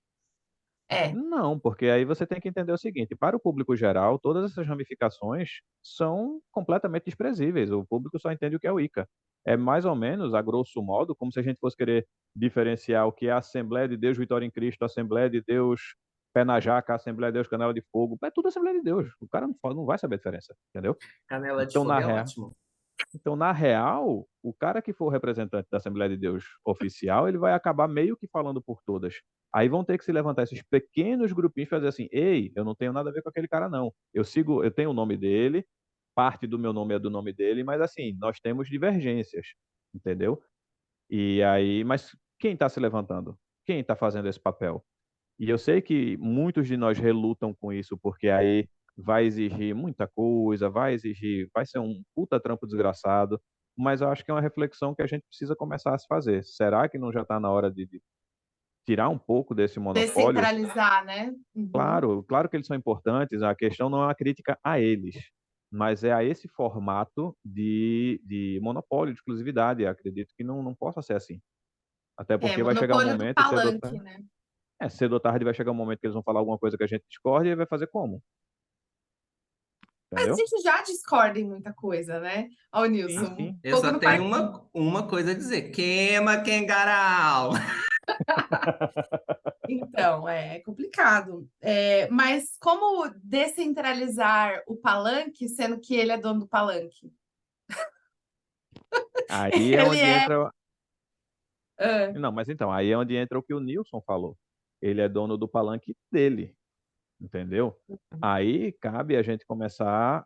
É, Não, porque aí você tem que entender o seguinte: para o público geral, todas essas ramificações são completamente desprezíveis. O público só entende o que é o Wicca. É mais ou menos, a grosso modo, como se a gente fosse querer diferenciar o que é a Assembleia de Deus Vitória em Cristo, a Assembleia de Deus Pé na Jaca, a Assembleia de Deus Canela de Fogo. É tudo Assembleia de Deus. O cara não vai saber a diferença, entendeu? Canela de Então, fogo na é real. ótimo. Então, na real, o cara que for o representante da Assembleia de Deus oficial, ele vai acabar meio que falando por todas. Aí vão ter que se levantar esses pequenos grupinhos e fazer assim: ei, eu não tenho nada a ver com aquele cara, não. Eu tenho o nome dele, parte do meu nome é do nome dele, mas assim, nós temos divergências, entendeu? E aí, mas quem está se levantando? Quem está fazendo esse papel? E eu sei que muitos de nós relutam com isso, porque aí vai exigir muita coisa, vai ser um puta trampo desgraçado, mas eu acho que é uma reflexão que a gente precisa começar a se fazer. Será que não já está na hora de tirar um pouco desse monopólio? descentralizar, né? Uhum. Claro que eles são importantes, a questão não é uma crítica a eles, mas é a esse formato de monopólio, de exclusividade. Eu acredito que não possa ser assim. Até É, porque vai chegar um monopólio do momento, palanque, né? cedo ou tarde vai chegar um momento que eles vão falar alguma coisa que a gente discorde e vai fazer como? Mas a Entendeu? gente já discorda em muita coisa, né? Ó, o Sim, Nilson, sim. Eu fogo só no tenho parquinho. uma coisa a dizer. Queima, Kengarau! Então, é complicado. É, mas como descentralizar o palanque, sendo que ele é dono do palanque? Aí é Ele onde é. entra. Ah, Não, mas então, aí é onde entra o que o Nilson falou. Ele é dono do palanque dele, entendeu? Aí cabe a gente começar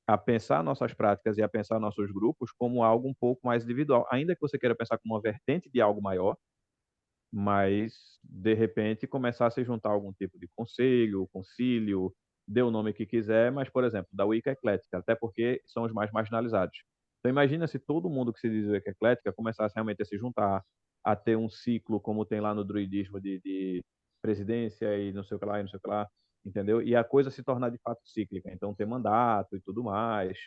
a pensar nossas práticas e a pensar nossos grupos como algo um pouco mais individual. Ainda que você queira pensar como uma vertente de algo maior, mas de repente começar a se juntar a algum tipo de conselho, concílio, dê o nome que quiser, mas, por exemplo, da Wicca Eclética, até porque são os mais marginalizados. Então imagina se todo mundo que se diz Wicca Eclética começasse realmente a se juntar, a ter um ciclo como tem lá no druidismo de presidência e não sei o que lá, e não sei o que lá, entendeu? E a coisa se tornar de fato cíclica, então ter mandato e tudo mais,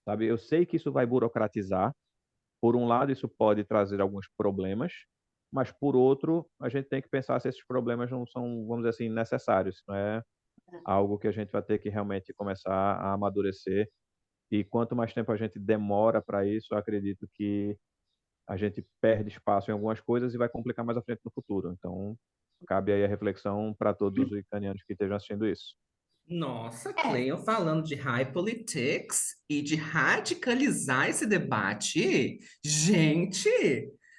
sabe? Eu sei que isso vai burocratizar, por um lado, isso pode trazer alguns problemas, mas por outro, a gente tem que pensar se esses problemas não são, vamos dizer assim, necessários. Não é algo que a gente vai ter que realmente começar a amadurecer. E quanto mais tempo a gente demora para isso, eu acredito que a gente perde espaço em algumas coisas e vai complicar mais à frente no futuro. Então, cabe aí a reflexão para todos os ucranianos que estejam assistindo isso. Nossa, é. Cleiton falando de high politics e de radicalizar esse debate. Gente,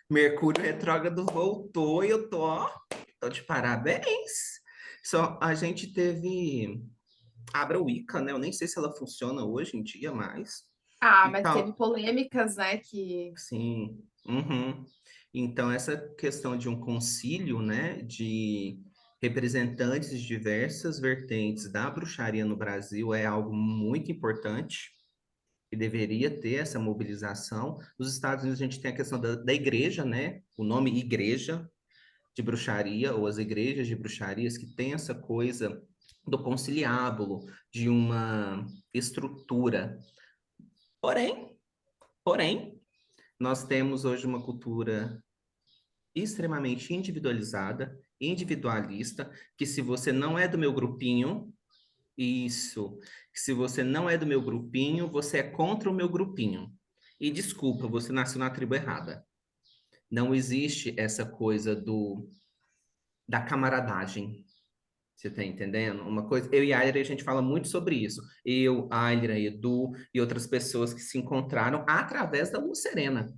Mercúrio retrógrado voltou e eu tô de parabéns. Só a gente teve Abra Wicca, né? Eu nem sei se ela funciona hoje em dia mais. Ah, E mas teve tal. polêmicas, né? Que. Sim. Uhum. Então, essa questão de um concílio, né, de representantes de diversas vertentes da bruxaria no Brasil é algo muito importante e deveria ter essa mobilização. Nos Estados Unidos, a gente tem a questão da igreja, né? O nome igreja de bruxaria, ou as igrejas de bruxarias, que tem essa coisa do conciliábulo, de uma estrutura. Porém, porém, nós temos hoje uma cultura extremamente individualizada, individualista, que se você não é do meu grupinho, isso, que se você não é do meu grupinho, você é contra o meu grupinho. E desculpa, você nasceu na tribo errada. Não existe essa coisa da camaradagem. Você tá entendendo? Uma coisa, eu e a Aira, a gente fala muito sobre isso. Eu, Aira, Edu e outras pessoas que se encontraram através da Luz Serena,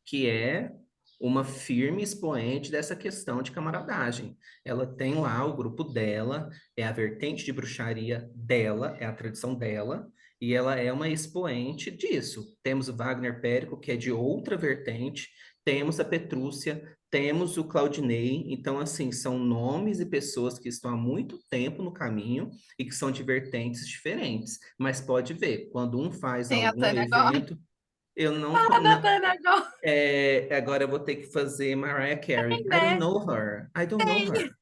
que é uma firme expoente dessa questão de camaradagem. Ela tem lá o grupo dela, é a vertente de bruxaria dela, é a tradição dela, e ela é uma expoente disso. Temos o Wagner Périco, que é de outra vertente, temos a Petrúcia, temos o Claudinei. Então, assim, são nomes e pessoas que estão há muito tempo no caminho e que são de vertentes diferentes. Mas pode ver, quando um faz Tem a algum Tânia agora. evento, eu não, Ah, da Tânia agora. agora eu vou ter que fazer Mariah Carey. I don't Né? know her. I don't know her.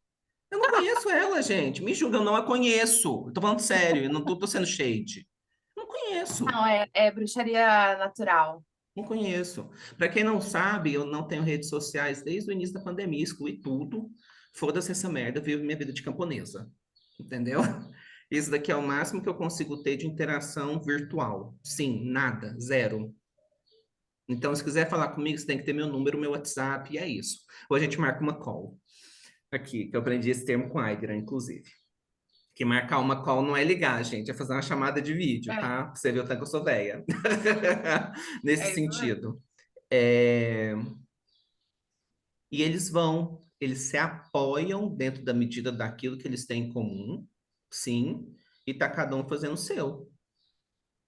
Eu não conheço ela, gente. Me julga, eu não a conheço. Eu tô falando sério, eu não tô sendo shade. Não conheço. Não, é bruxaria natural. Não conheço. Para quem não sabe, eu não tenho redes sociais desde o início da pandemia, excluí tudo. Foda-se essa merda, vivo minha vida de camponesa. Entendeu? Isso daqui é o máximo que eu consigo ter de interação virtual. Sim, nada, zero. Então, se quiser falar comigo, você tem que ter meu número, meu WhatsApp, e é isso. Ou a gente marca uma call. Aqui, que eu aprendi esse termo com a Agra, inclusive. Que marcar uma call não é ligar, gente, é fazer uma chamada de vídeo, É, tá? Pra você ver o tanto que eu sou velha. Nesse é isso mesmo. sentido. É, E eles se apoiam dentro da medida daquilo que eles têm em comum, sim, e tá cada um fazendo o seu.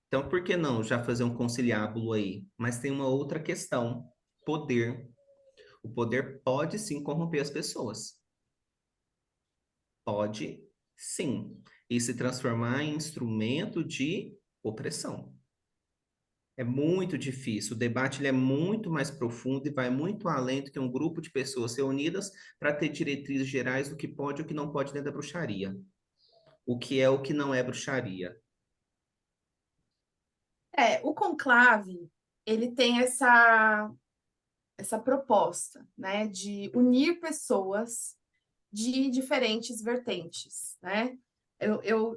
Então, por que não já fazer um conciliábulo aí? Mas tem uma outra questão: poder. O poder pode sim corromper as pessoas. Pode sim. E se transformar em instrumento de opressão. É muito difícil. O debate ele é muito mais profundo e vai muito além do que um grupo de pessoas reunidas para ter diretrizes gerais do que pode e o que não pode dentro da bruxaria. O que é o que não é bruxaria. O conclave, ele tem essa proposta, né, de unir pessoas de diferentes vertentes, né?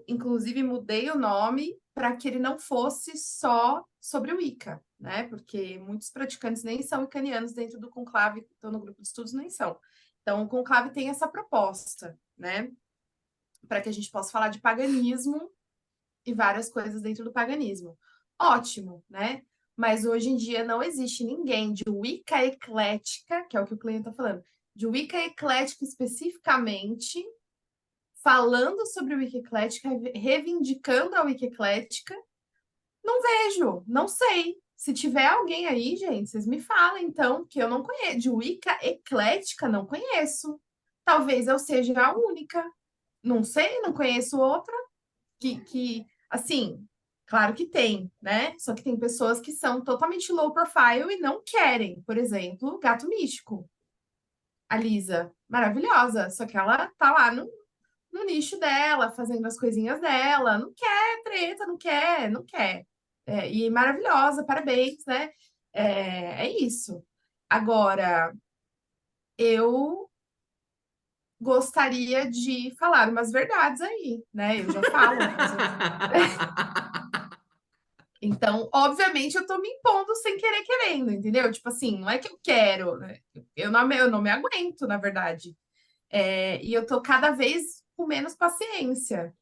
Inclusive, mudei o nome para que ele não fosse só sobre o Wicca, né? Porque muitos praticantes nem são wiccanianos dentro do conclave, estão no grupo de estudos, nem são. Então, o conclave tem essa proposta, né? Para que a gente possa falar de paganismo e várias coisas dentro do paganismo. Ótimo, né? Mas hoje em dia não existe ninguém de Wicca eclética, que é o que o cliente está falando, de Wicca eclética especificamente, falando sobre o Wicca eclética, reivindicando a Wicca eclética. Não vejo, não sei. Se tiver alguém aí, gente, vocês me falem, então, que eu não conheço. De Wicca eclética, não conheço. Talvez eu seja a única. Não sei, não conheço outra assim, claro que tem, né? Só que tem pessoas que são totalmente low profile e não querem. Por exemplo, Gato Místico. A Lisa, maravilhosa, só que ela tá lá no nicho dela, fazendo as coisinhas dela, não quer treta, não quer. E maravilhosa, parabéns, né? É isso. Agora, eu gostaria de falar umas verdades aí, né? Eu já falo. Então, obviamente, eu tô me impondo sem querer querendo, entendeu? Tipo assim, não é que eu quero, né? Eu não me aguento, na verdade. E eu tô cada vez com menos paciência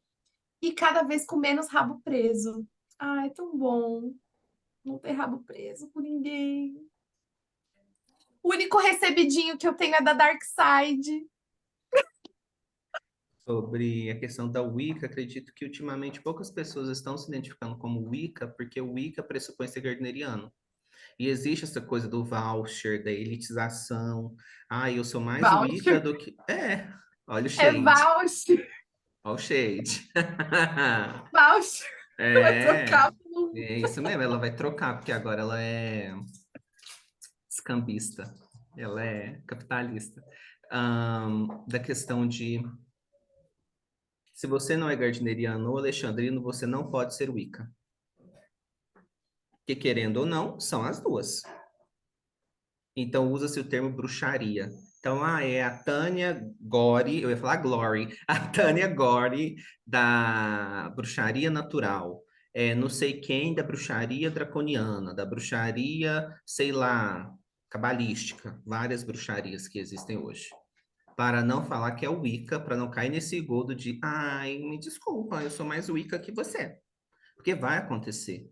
e cada vez com menos rabo preso. Ai, é tão bom não ter rabo preso com ninguém. O único recebidinho que eu tenho é da Dark Side. Sobre a questão da Wicca, acredito que ultimamente poucas pessoas estão se identificando como Wicca, porque o Wicca pressupõe ser gardneriano. E existe essa coisa do voucher, da elitização. Ah, eu sou mais Wicca Voucher. do que. Olha o É shade. voucher. Olha o shade. Voucher. Vai É, trocar por... é isso mesmo, ela vai trocar, porque agora ela é escambista, ela é capitalista. Da questão de se você não é gardneriano ou alexandrino, você não pode ser Wicca. Que querendo ou não, são as duas. Então usa-se o termo bruxaria. Então, é a Tânia Gore, eu ia falar Glory, a Tânia Gore da bruxaria natural. Não sei quem da bruxaria draconiana, da bruxaria, sei lá, cabalística, várias bruxarias que existem hoje. Para não falar que é o Wicca, para não cair nesse godo de, ai, me desculpa, eu sou mais Wicca que você. Porque vai acontecer.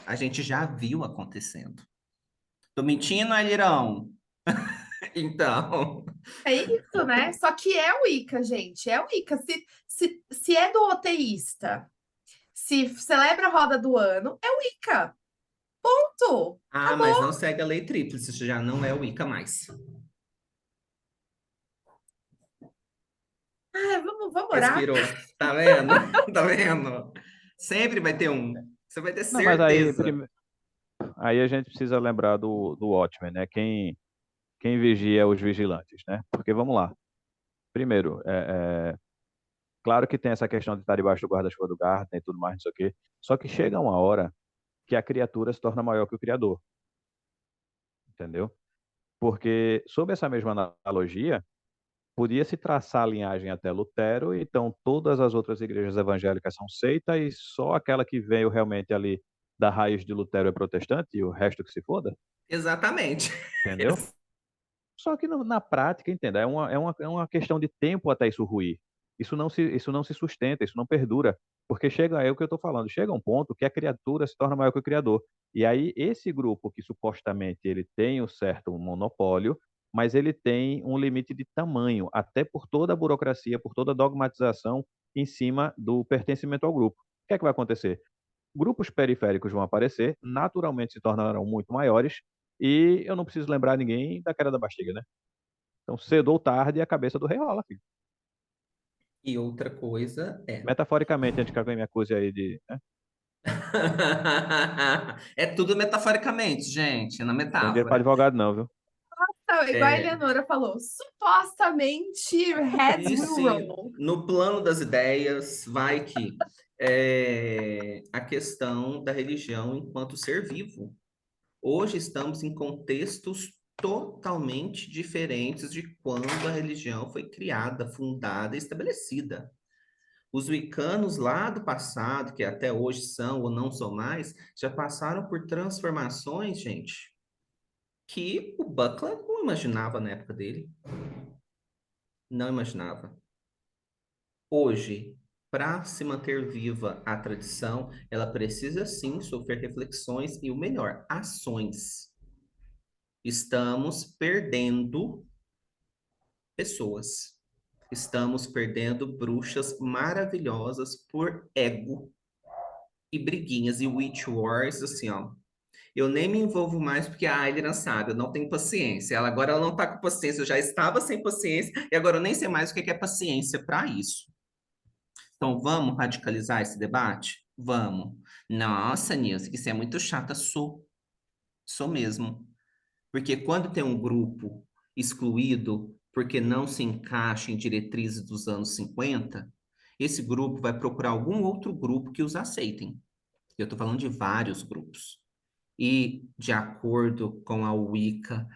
A gente já viu acontecendo. Tô mentindo, Alirão? Então, É isso, né? Só que é o Ica, gente. É o Ica. Se é do oteísta, se celebra a roda do ano, é o Ica. Ponto. mas não segue a lei tríplice, isso já não é o Wicca mais. Ai, vamos orar. Respirou. Tá vendo? Tá vendo? Sempre vai ter um. Você vai ter Não, mas aí, certeza. aí a gente precisa lembrar do Watchmen, né? Quem vigia os vigilantes, né? Porque vamos lá. Primeiro, claro que tem essa questão de estar debaixo do guarda-chuva do Garten e tudo mais, não sei o quê. Só que chega uma hora que a criatura se torna maior que o criador, entendeu? Porque, sob essa mesma analogia, podia se traçar a linhagem até Lutero, então todas as outras igrejas evangélicas são seitas e só aquela que veio realmente ali da raiz de Lutero é protestante e o resto que se foda, Exatamente. entendeu? Só que na prática, entenda, é uma questão de tempo até isso ruir. Isso não se sustenta, isso não perdura. Porque chega, é o que eu estou falando, chega um ponto que a criatura se torna maior que o criador. E aí, esse grupo que supostamente ele tem um certo monopólio, mas ele tem um limite de tamanho, até por toda a burocracia, por toda a dogmatização em cima do pertencimento ao grupo. O que é que vai acontecer? Grupos periféricos vão aparecer, naturalmente se tornarão muito maiores, e eu não preciso lembrar ninguém da queda da Bastilha, né? Então, cedo ou tarde, a cabeça do rei rola, filho. E outra coisa é. Metaforicamente, antes que alguém me acuse aí de, né? É tudo metaforicamente, gente, é na Tem dinheiro para metáfora. advogado, não, viu? Não, igual a É, Eleonora falou, supostamente heads e will se roll. no plano das ideias vai que a questão da religião enquanto ser vivo. Hoje estamos em contextos totalmente diferentes de quando a religião foi criada, fundada e estabelecida. Os wiccanos lá do passado, que até hoje são ou não são mais, já passaram por transformações, gente, que o Buckler não imaginava na época dele. Não imaginava. Hoje, para se manter viva a tradição, ela precisa sim sofrer reflexões e o melhor, ações. Estamos perdendo pessoas. Estamos perdendo bruxas maravilhosas por ego e briguinhas e witch wars, assim, ó. Eu nem me envolvo mais porque a Aileen sabe, eu não tenho paciência. Agora ela não tá com paciência, eu já estava sem paciência e agora eu nem sei mais o que é paciência para isso. Então vamos radicalizar esse debate? Vamos. Nossa, Nilce, que isso é muito chata. Sou mesmo. Porque quando tem um grupo excluído porque não se encaixa em diretrizes dos anos 50, esse grupo vai procurar algum outro grupo que os aceitem. Eu estou falando de vários grupos. E, de acordo com a Wicca,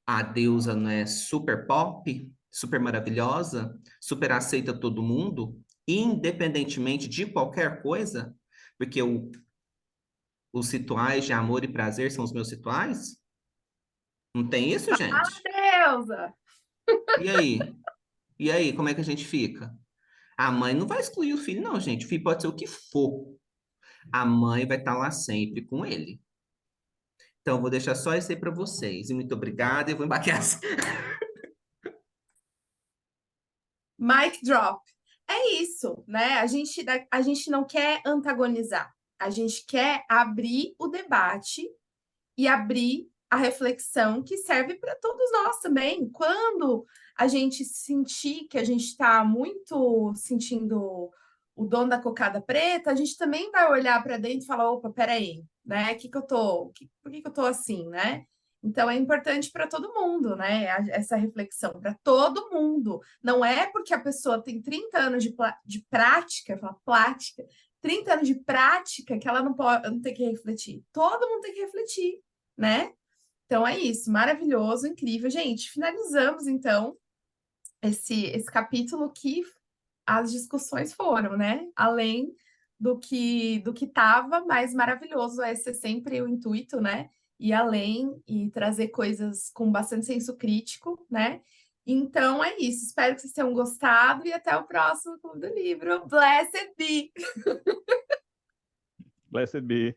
a deusa não é super pop, super maravilhosa, super aceita todo mundo, independentemente de qualquer coisa, porque os rituais de amor e prazer são os meus rituais? Não tem isso, gente? Deusa! E aí? E aí, como é que a gente fica? A mãe não vai excluir o filho, não, gente. O filho pode ser o que for. A mãe vai estar lá sempre com ele. Então, vou deixar só isso aí para vocês. E muito obrigada. Eu vou embarcar. Mic drop. É isso, né? A gente não quer antagonizar. A gente quer abrir o debate e abrir a reflexão que serve para todos nós também. Quando a gente sentir que a gente está muito sentindo o dono da cocada preta, a gente também vai olhar para dentro e falar: opa, peraí, né? Por que eu tô assim, né? Então é importante para todo mundo, né? Essa reflexão para todo mundo. Não é porque a pessoa tem 30 anos de prática, fala plática, 30 anos de prática que ela não tem que refletir. Todo mundo tem que refletir, né? Então é isso, maravilhoso, incrível. Gente, finalizamos então esse capítulo que as discussões foram, né? Além do que estava, mas maravilhoso. Esse é sempre o intuito, né? Ir além e trazer coisas com bastante senso crítico, né? Então é isso. Espero que vocês tenham gostado e até o próximo Clube do Livro. Blessed be! Blessed be.